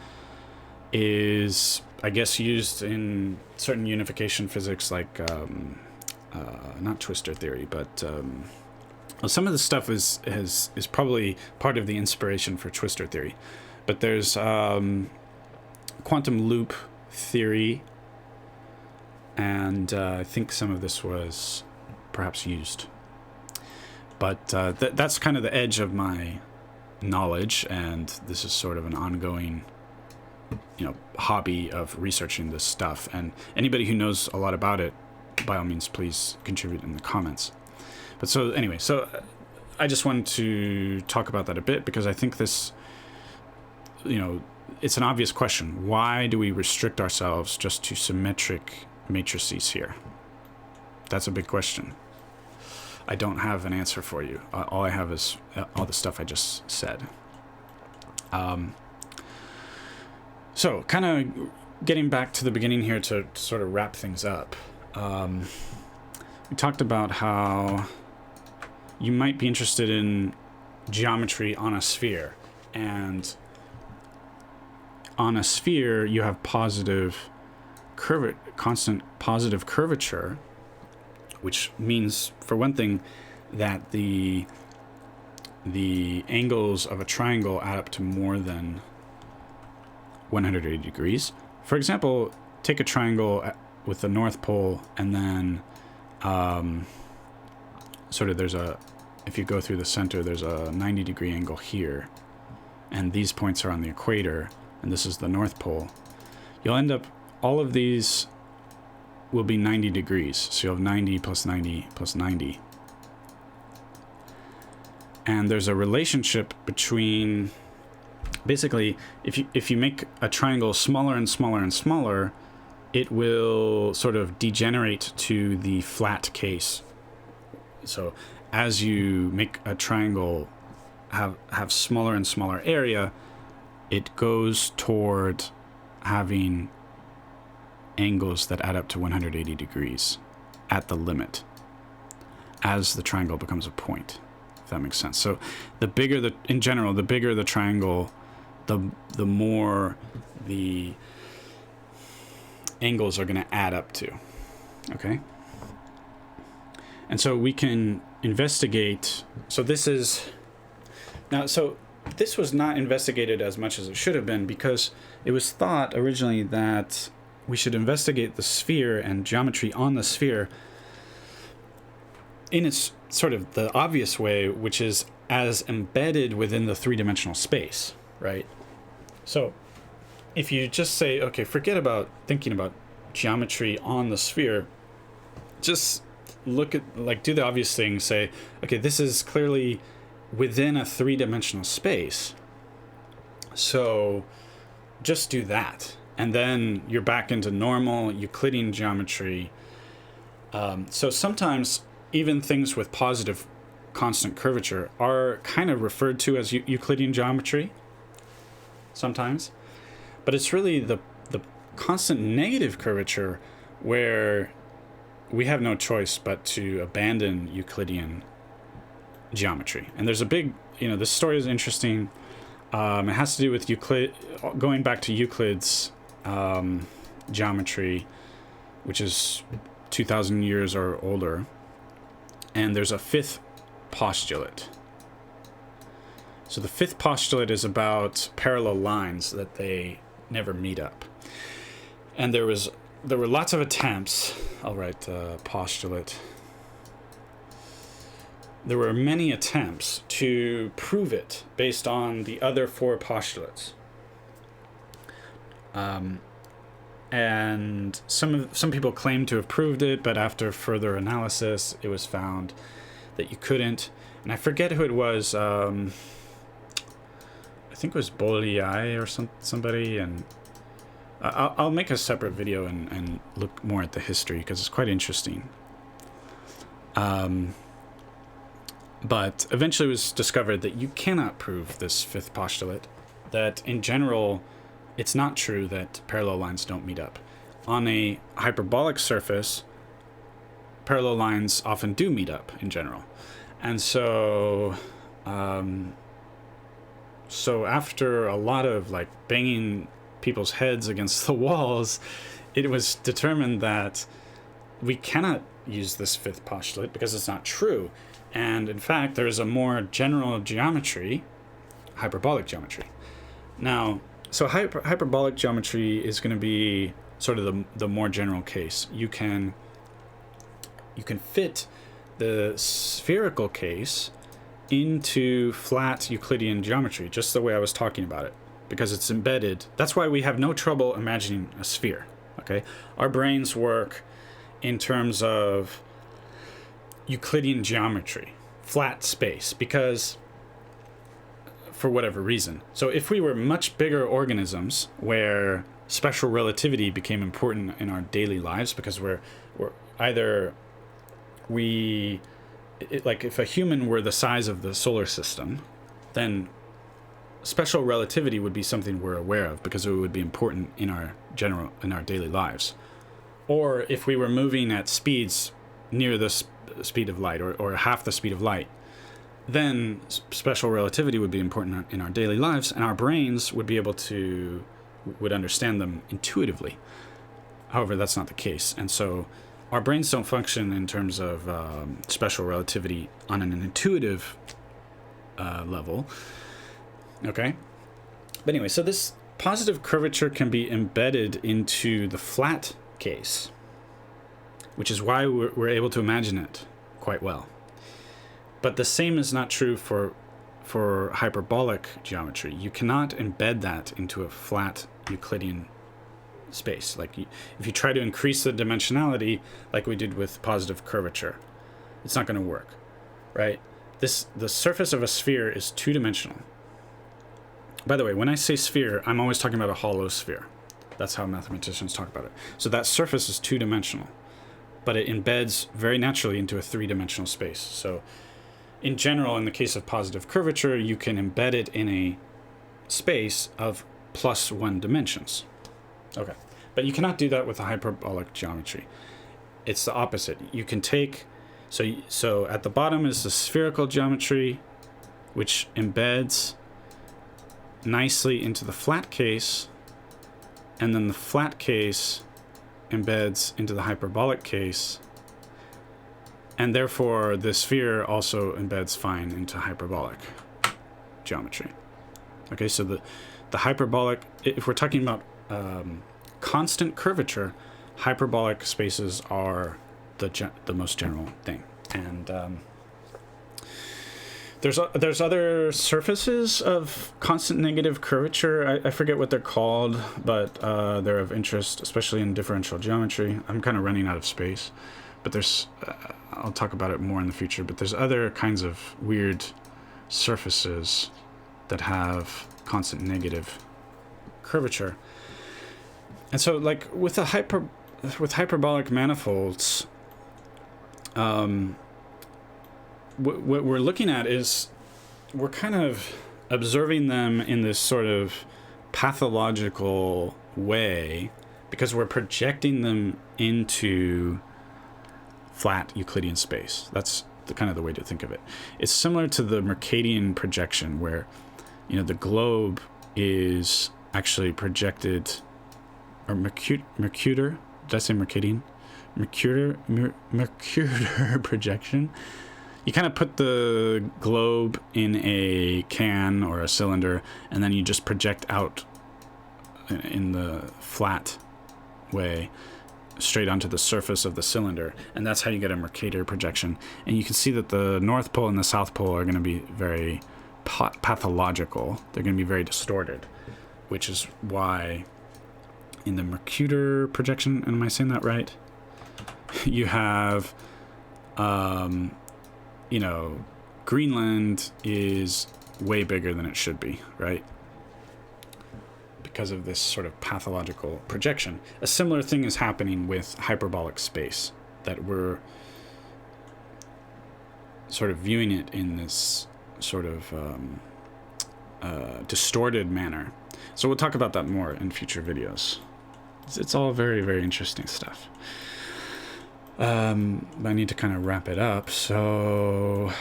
is, I guess, used in certain unification physics, like not twistor theory, but well, some of the stuff is probably part of the inspiration for twistor theory. But there's quantum loop theory, and I think some of this was perhaps used. But that's kind of the edge of my knowledge, and this is sort of an ongoing hobby of researching this stuff. And anybody who knows a lot about it, by all means, please contribute in the comments. But so anyway, so I just wanted to talk about that a bit, because I think this, it's an obvious question. Why do we restrict ourselves just to symmetric matrices here? That's a big question. I don't have an answer for you. All I have is all the stuff I just said. So kind of getting back to the beginning here to sort of wrap things up. We talked about how you might be interested in geometry on a sphere, and on a sphere you have constant positive curvature, which means, for one thing, that the angles of a triangle add up to more than 180 degrees. For example, take a triangle with the North Pole, and then if you go through the center, there's a 90-degree angle here, and these points are on the equator, and this is the North Pole. You'll end up, all of these will be 90 degrees, so you'll have 90 plus 90 plus 90. And there's a relationship between, basically, if you make a triangle smaller and smaller and smaller, it will sort of degenerate to the flat case. So as you make a triangle have smaller and smaller area, it goes toward having angles that add up to 180 degrees at the limit as the triangle becomes a point, if that makes sense. So the bigger in general, the bigger the triangle, the more the angles are going to add up to. Okay? And so we can investigate. So this is now, so this was not investigated as much as it should have been, because it was thought originally that we should investigate the sphere and geometry on the sphere in its sort of the obvious way, which is as embedded within the three-dimensional space, right? So if you just say, okay, forget about thinking about geometry on the sphere, just look at, like, do the obvious thing, say, okay, this is clearly within a three-dimensional space, so just do that, and then you're back into normal Euclidean geometry. So sometimes even things with positive constant curvature are kind of referred to as Euclidean geometry sometimes, but it's really the constant negative curvature where we have no choice but to abandon Euclidean geometry. And there's a big, this story is interesting. It has to do with Euclid, going back to Euclid's geometry, which is 2,000 years or older. And there's a fifth postulate. So the fifth postulate is about parallel lines, that they never meet up. And there were lots of attempts. I'll write postulate. There were many attempts to prove it based on the other four postulates. And some people claim to have proved it, but after further analysis, it was found that you couldn't. And I forget who it was. I think it was Bolyai or somebody. And I'll make a separate video and look more at the history, because it's quite interesting. But eventually it was discovered that you cannot prove this fifth postulate, that in general, it's not true that parallel lines don't meet up. On a hyperbolic surface, parallel lines often do meet up in general. And so, so after a lot of banging people's heads against the walls, it was determined that we cannot use this fifth postulate because it's not true. And in fact, there's a more general geometry, hyperbolic geometry. Now, so hyperbolic geometry is going to be sort of the more general case. You can fit the spherical case into flat Euclidean geometry, just the way I was talking about it, because it's embedded. That's why we have no trouble imagining a sphere, okay? Our brains work in terms of Euclidean geometry, flat space, because for whatever reason. So if we were much bigger organisms where special relativity became important in our daily lives, because we're either if a human were the size of the solar system, then special relativity would be something we're aware of because it would be important in our daily lives. Or if we were moving at speeds near the speed of light, or half the speed of light, then special relativity would be important in our daily lives, and our brains would understand them intuitively. However, that's not the case, and so our brains don't function in terms of special relativity on an intuitive level. Okay? But anyway, so this positive curvature can be embedded into the flat case, which is why we're able to imagine it quite well. But the same is not true for hyperbolic geometry. You cannot embed that into a flat Euclidean space. If you try to increase the dimensionality like we did with positive curvature, it's not going to work, right? The surface of a sphere is two-dimensional. By the way, when I say sphere, I'm always talking about a hollow sphere. That's how mathematicians talk about it. So that surface is two-dimensional, but it embeds very naturally into a three-dimensional space. So in general, in the case of positive curvature, you can embed it in a space of +1 dimensions. Okay, but you cannot do that with a hyperbolic geometry. It's the opposite. You can take, so at the bottom is the spherical geometry, which embeds nicely into the flat case, and then the flat case embeds into the hyperbolic case, and therefore the sphere also embeds fine into hyperbolic geometry. Okay, so the hyperbolic, if we're talking about constant curvature, hyperbolic spaces are the most general thing. And there's other surfaces of constant negative curvature. I forget what they're called, but they're of interest, especially in differential geometry. I'm kind of running out of space, but there's I'll talk about it more in the future. But there's other kinds of weird surfaces that have constant negative curvature. And so, like with hyperbolic manifolds, what we're looking at is we're kind of observing them in this sort of pathological way because we're projecting them into flat Euclidean space. That's kind of the way to think of it. It's similar to the Mercadian projection where, you know, the globe is actually projected, or Mercator, did I say Mercadian? Mercator projection. You kind of put the globe in a can or a cylinder, and then you just project out in the flat way straight onto the surface of the cylinder, and that's how you get a Mercator projection. And you can see that the North Pole and the South Pole are going to be very pathological. They're going to be very distorted, which is why in the Mercator projection, am I saying that right? You have you know, Greenland is way bigger than it should be, right? Because of this sort of pathological projection. A similar thing is happening with hyperbolic space, that we're sort of viewing it in this sort of distorted manner. So we'll talk about that more in future videos. It's all very, very interesting stuff. I need to kind of wrap it up. So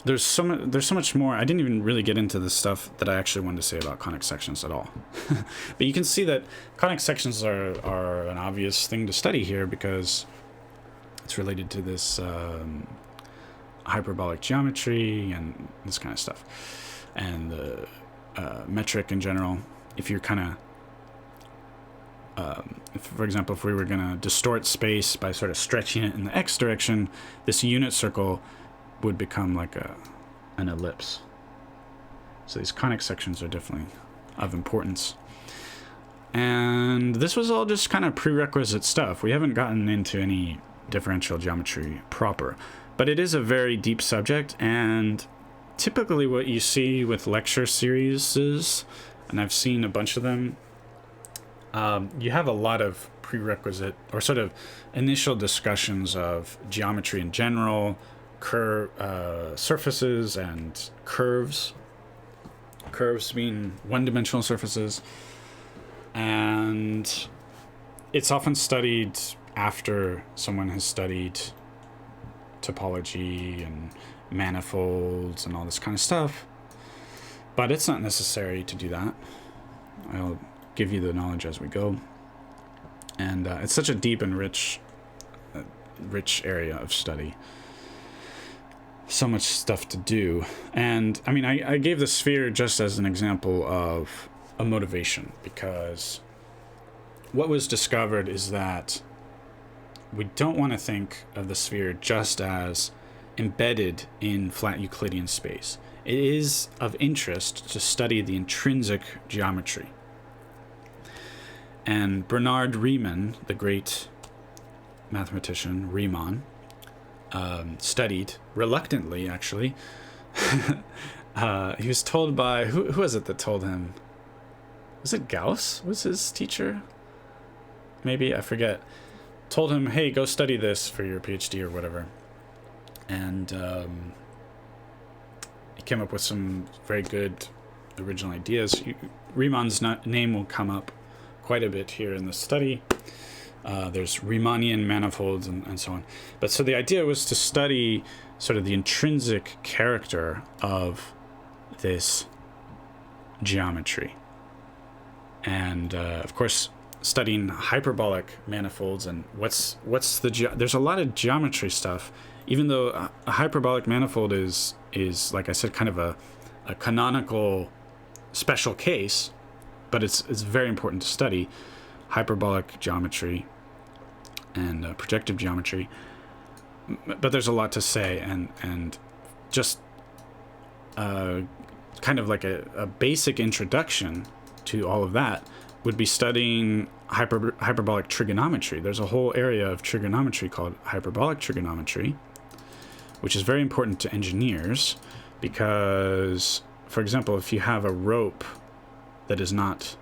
there's so much more. I didn't even really get into the stuff that I actually wanted to say about conic sections at all. But you can see that conic sections are an obvious thing to study here because it's related to this hyperbolic geometry and this kind of stuff, and the metric in general. If you're kind of for example, if we were going to distort space by sort of stretching it in the x direction, this unit circle would become like an ellipse. So these conic sections are definitely of importance. And this was all just kind of prerequisite stuff. We haven't gotten into any differential geometry proper, but it is a very deep subject, and typically what you see with lecture series is, and I've seen a bunch of them, you have a lot of prerequisite or sort of initial discussions of geometry in general, surfaces and curves. Curves being one-dimensional surfaces. And it's often studied after someone has studied topology and manifolds and all this kind of stuff. But it's not necessary to do that. I'll give you the knowledge as we go. And it's such a deep and rich area of study. So much stuff to do. And I mean, I gave the sphere just as an example of a motivation, because what was discovered is that we don't want to think of the sphere just as embedded in flat Euclidean space. It is of interest to study the intrinsic geometry. And Bernard Riemann, the great mathematician Riemann, studied, reluctantly actually, he was told by, who was it that told him? Was it Gauss? Was his teacher? Maybe, I forget. Told him, hey, go study this for your PhD or whatever. And he came up with some very good original ideas. Riemann's name will come up quite a bit here in the study. There's Riemannian manifolds and so on. But so the idea was to study sort of the intrinsic character of this geometry. And of course, studying hyperbolic manifolds and what's the there's a lot of geometry stuff. Even though a hyperbolic manifold is like I said, kind of a canonical special case, but it's very important to study hyperbolic geometry and projective geometry. But there's a lot to say, and just kind of like a basic introduction to all of that would be studying hyperbolic trigonometry. There's a whole area of trigonometry called hyperbolic trigonometry, which is very important to engineers because, for example, if you have a rope that is not...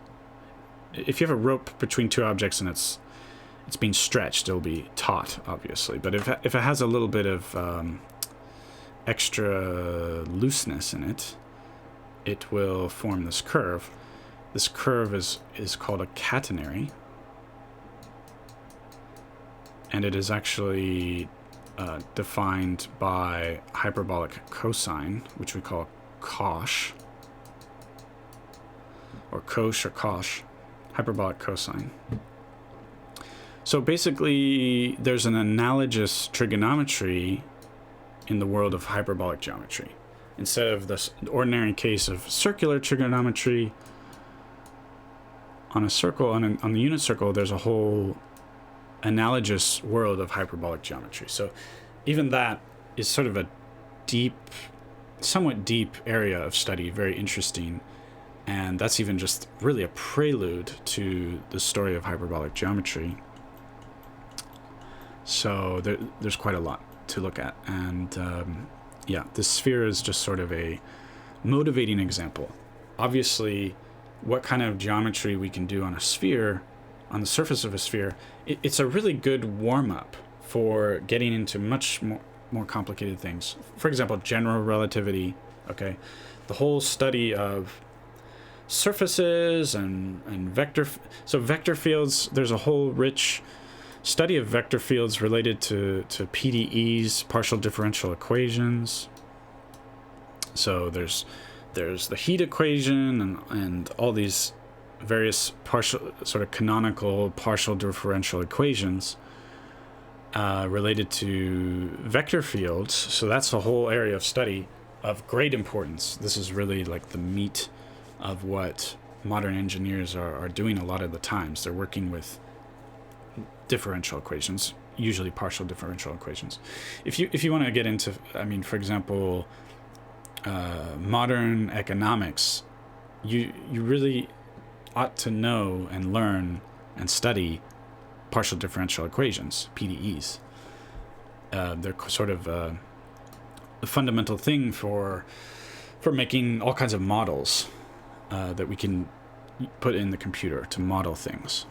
If you have a rope between two objects and it's being stretched, it'll be taut, obviously. But if it has a little bit of extra looseness in it, it will form this curve. This curve is called a catenary, and it is actually defined by hyperbolic cosine, which we call cosh, or cosh or cosh, hyperbolic cosine. So basically, there's an analogous trigonometry in the world of hyperbolic geometry. Instead of this ordinary case of circular trigonometry, on a circle, on the unit circle, there's a whole analogous world of hyperbolic geometry. So even that is sort of a deep, somewhat deep area of study, very interesting. And that's even just really a prelude to the story of hyperbolic geometry. So there's quite a lot to look at. And yeah, this sphere is just sort of a motivating example. Obviously, what kind of geometry we can do on a sphere, on the surface of a sphere, it's a really good warm-up for getting into much more complicated things. For example, general relativity, okay? The whole study of surfaces and vector... So vector fields, there's a whole rich study of vector fields related to PDEs, partial differential equations. So there's the heat equation and all these various partial, sort of canonical partial differential equations related to vector fields. So that's a whole area of study of great importance. This is really like the meat of what modern engineers are doing a lot of the times. They're working with differential equations, usually partial differential equations. If you want to get into, I mean, for example, modern economics, you really ought to know and learn and study partial differential equations, PDEs. They're sort of a fundamental thing for making all kinds of models that we can put in the computer to model things.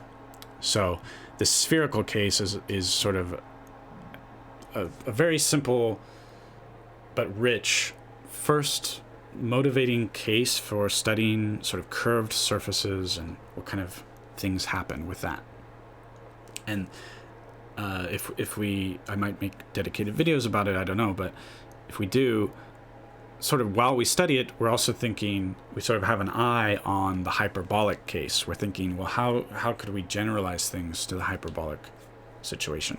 So the spherical case is sort of a very simple but rich first motivating case for studying sort of curved surfaces and what kind of things happen with that. And if I might make dedicated videos about it, I don't know, but if we do, sort of while we study it, we're also thinking, we sort of have an eye on the hyperbolic case. We're thinking, well, how could we generalize things to the hyperbolic situation?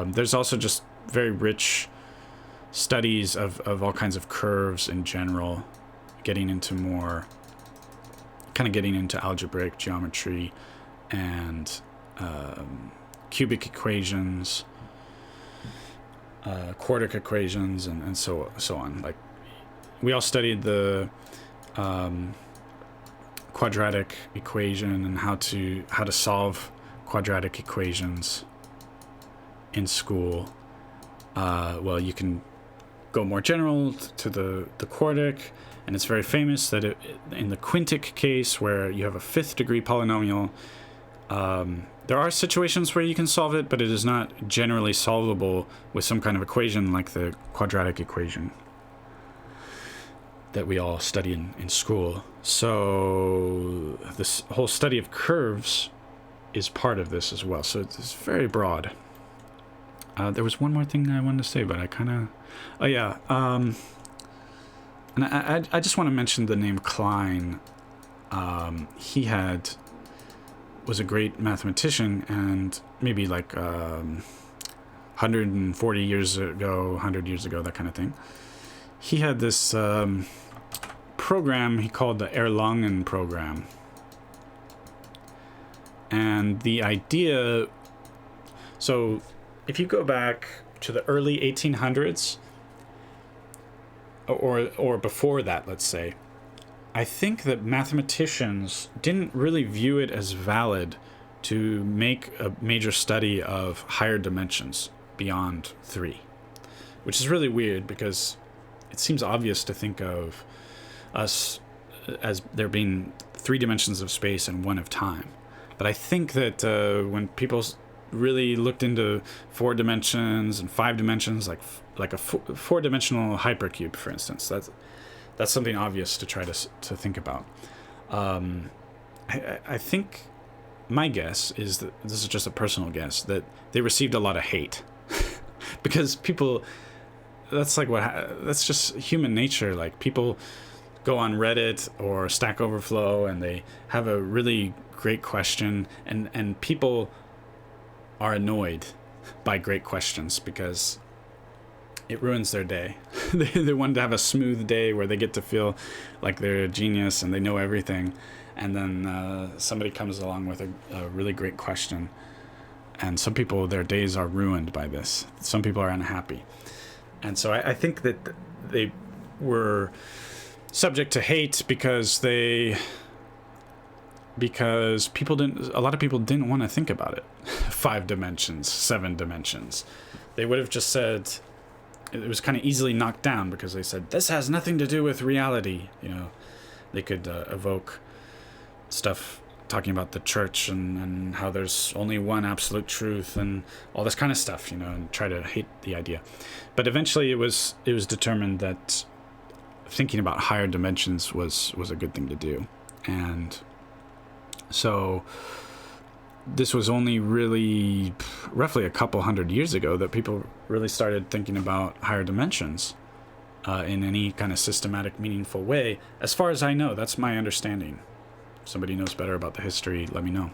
There's also just very rich studies of all kinds of curves in general, getting into algebraic geometry and cubic equations, quartic equations, and so on. Like, we all studied the quadratic equation and how to solve quadratic equations in school. Well, you can go more general to the quartic, and it's very famous that in the quintic case, where you have a fifth degree polynomial, there are situations where you can solve it, but it is not generally solvable with some kind of equation like the quadratic equation that we all study in school. So this whole study of curves is part of this as well. So it's very broad. There was one more thing I wanted to say, but I kind of... Oh, yeah. And I just want to mention the name Klein. He was a great mathematician, and maybe like 140 years ago, 100 years ago, that kind of thing. He had this program he called the Erlangen program. And the idea, so if you go back to the early 1800s, or before that, let's say, I think that mathematicians didn't really view it as valid to make a major study of higher dimensions beyond 3, which is really weird because it seems obvious to think of us as there being 3 dimensions of space and 1 of time. But I think that when people really looked into 4 dimensions and 5 dimensions, like a 4-dimensional hypercube, for instance, that's something obvious to try to think about. I think my guess is that, this is just a personal guess, that they received a lot of hate because people, that's just human nature. Like, people go on Reddit or Stack Overflow and they have a really great question, and people are annoyed by great questions because it ruins their day. They want to have a smooth day where they get to feel like they're a genius and they know everything, and then somebody comes along with a really great question, and some people, their days are ruined by this. Some people are unhappy, and so I think that they were subject to hate because a lot of people didn't want to think about it. 5 dimensions, 7 dimensions. They would have just said, it was kind of easily knocked down because they said, this has nothing to do with reality. You know, they could evoke stuff talking about the church and how there's only one absolute truth and all this kind of stuff, you know, and try to hate the idea. But eventually it was determined that thinking about higher dimensions was a good thing to do. And so this was only really roughly a couple hundred years ago that people really started thinking about higher dimensions in any kind of systematic, meaningful way. As far as I know, that's my understanding. If somebody knows better about the history, let me know.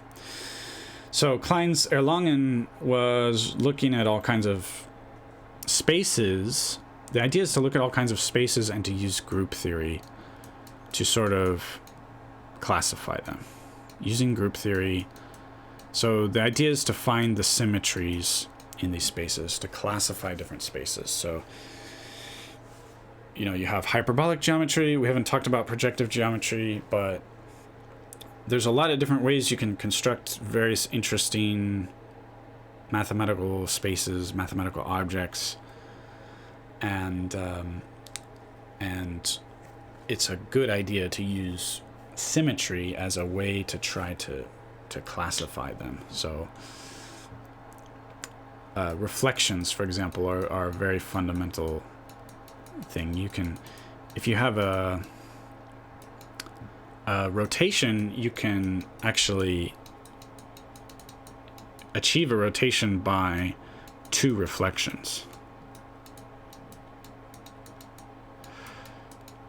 So Klein's Erlangen was looking at all kinds of spaces. The idea is to look at all kinds of spaces and to use group theory to sort of classify them. Using group theory. So the idea is to find the symmetries in these spaces, to classify different spaces. So, you know, you have hyperbolic geometry. We haven't talked about projective geometry, but there's a lot of different ways you can construct various interesting mathematical spaces, mathematical objects, and it's a good idea to use symmetry as a way to try to classify them. So reflections, for example, are a very fundamental thing. You can, if you have a rotation, you can actually achieve a rotation by 2 reflections.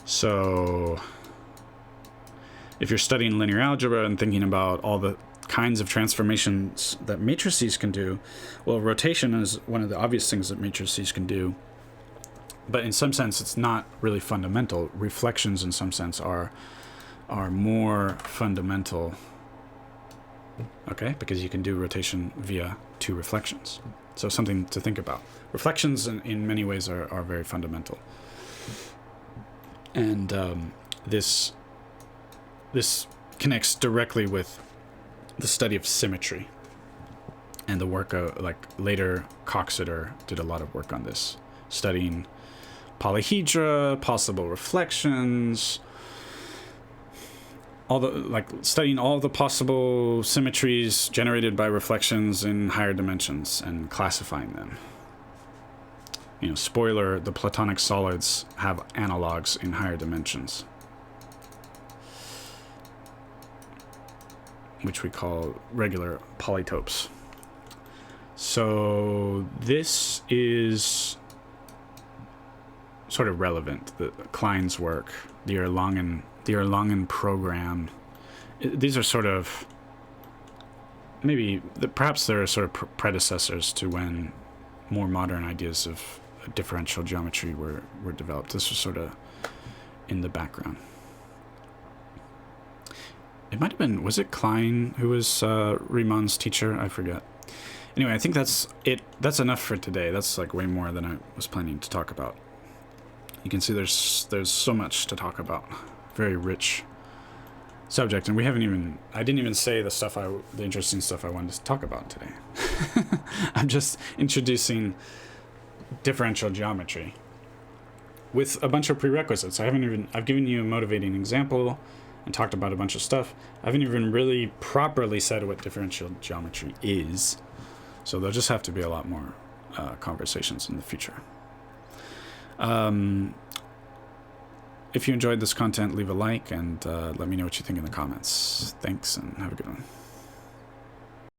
So if you're studying linear algebra and thinking about all the kinds of transformations that matrices can do, well, rotation is one of the obvious things that matrices can do. But in some sense, it's not really fundamental. Reflections, in some sense, are more fundamental. Okay, because you can do rotation via 2 reflections. So something to think about. Reflections, in many ways, are very fundamental. And this connects directly with the study of symmetry and the work of, like, later Coxeter did a lot of work on this, studying polyhedra, possible reflections, studying all the possible symmetries generated by reflections in higher dimensions and classifying them. You know, spoiler, the Platonic solids have analogs in higher dimensions, which we call regular polytopes. So this is sort of relevant. The Klein's work, the Erlangen program. These are sort of perhaps they're sort of predecessors to when more modern ideas of differential geometry were developed. This was sort of in the background. It might have been, was it Klein who was Riemann's teacher? I forget. Anyway, I think that's it. That's enough for today. That's like way more than I was planning to talk about. You can see there's so much to talk about. Very rich subject, and I didn't even say the interesting stuff I wanted to talk about today. I'm just introducing differential geometry with a bunch of prerequisites. I've given you a motivating example and talked about a bunch of stuff. I haven't even really properly said what differential geometry is. So there'll just have to be a lot more conversations in the future. If you enjoyed this content, leave a like and let me know what you think in the comments. Thanks, and have a good one.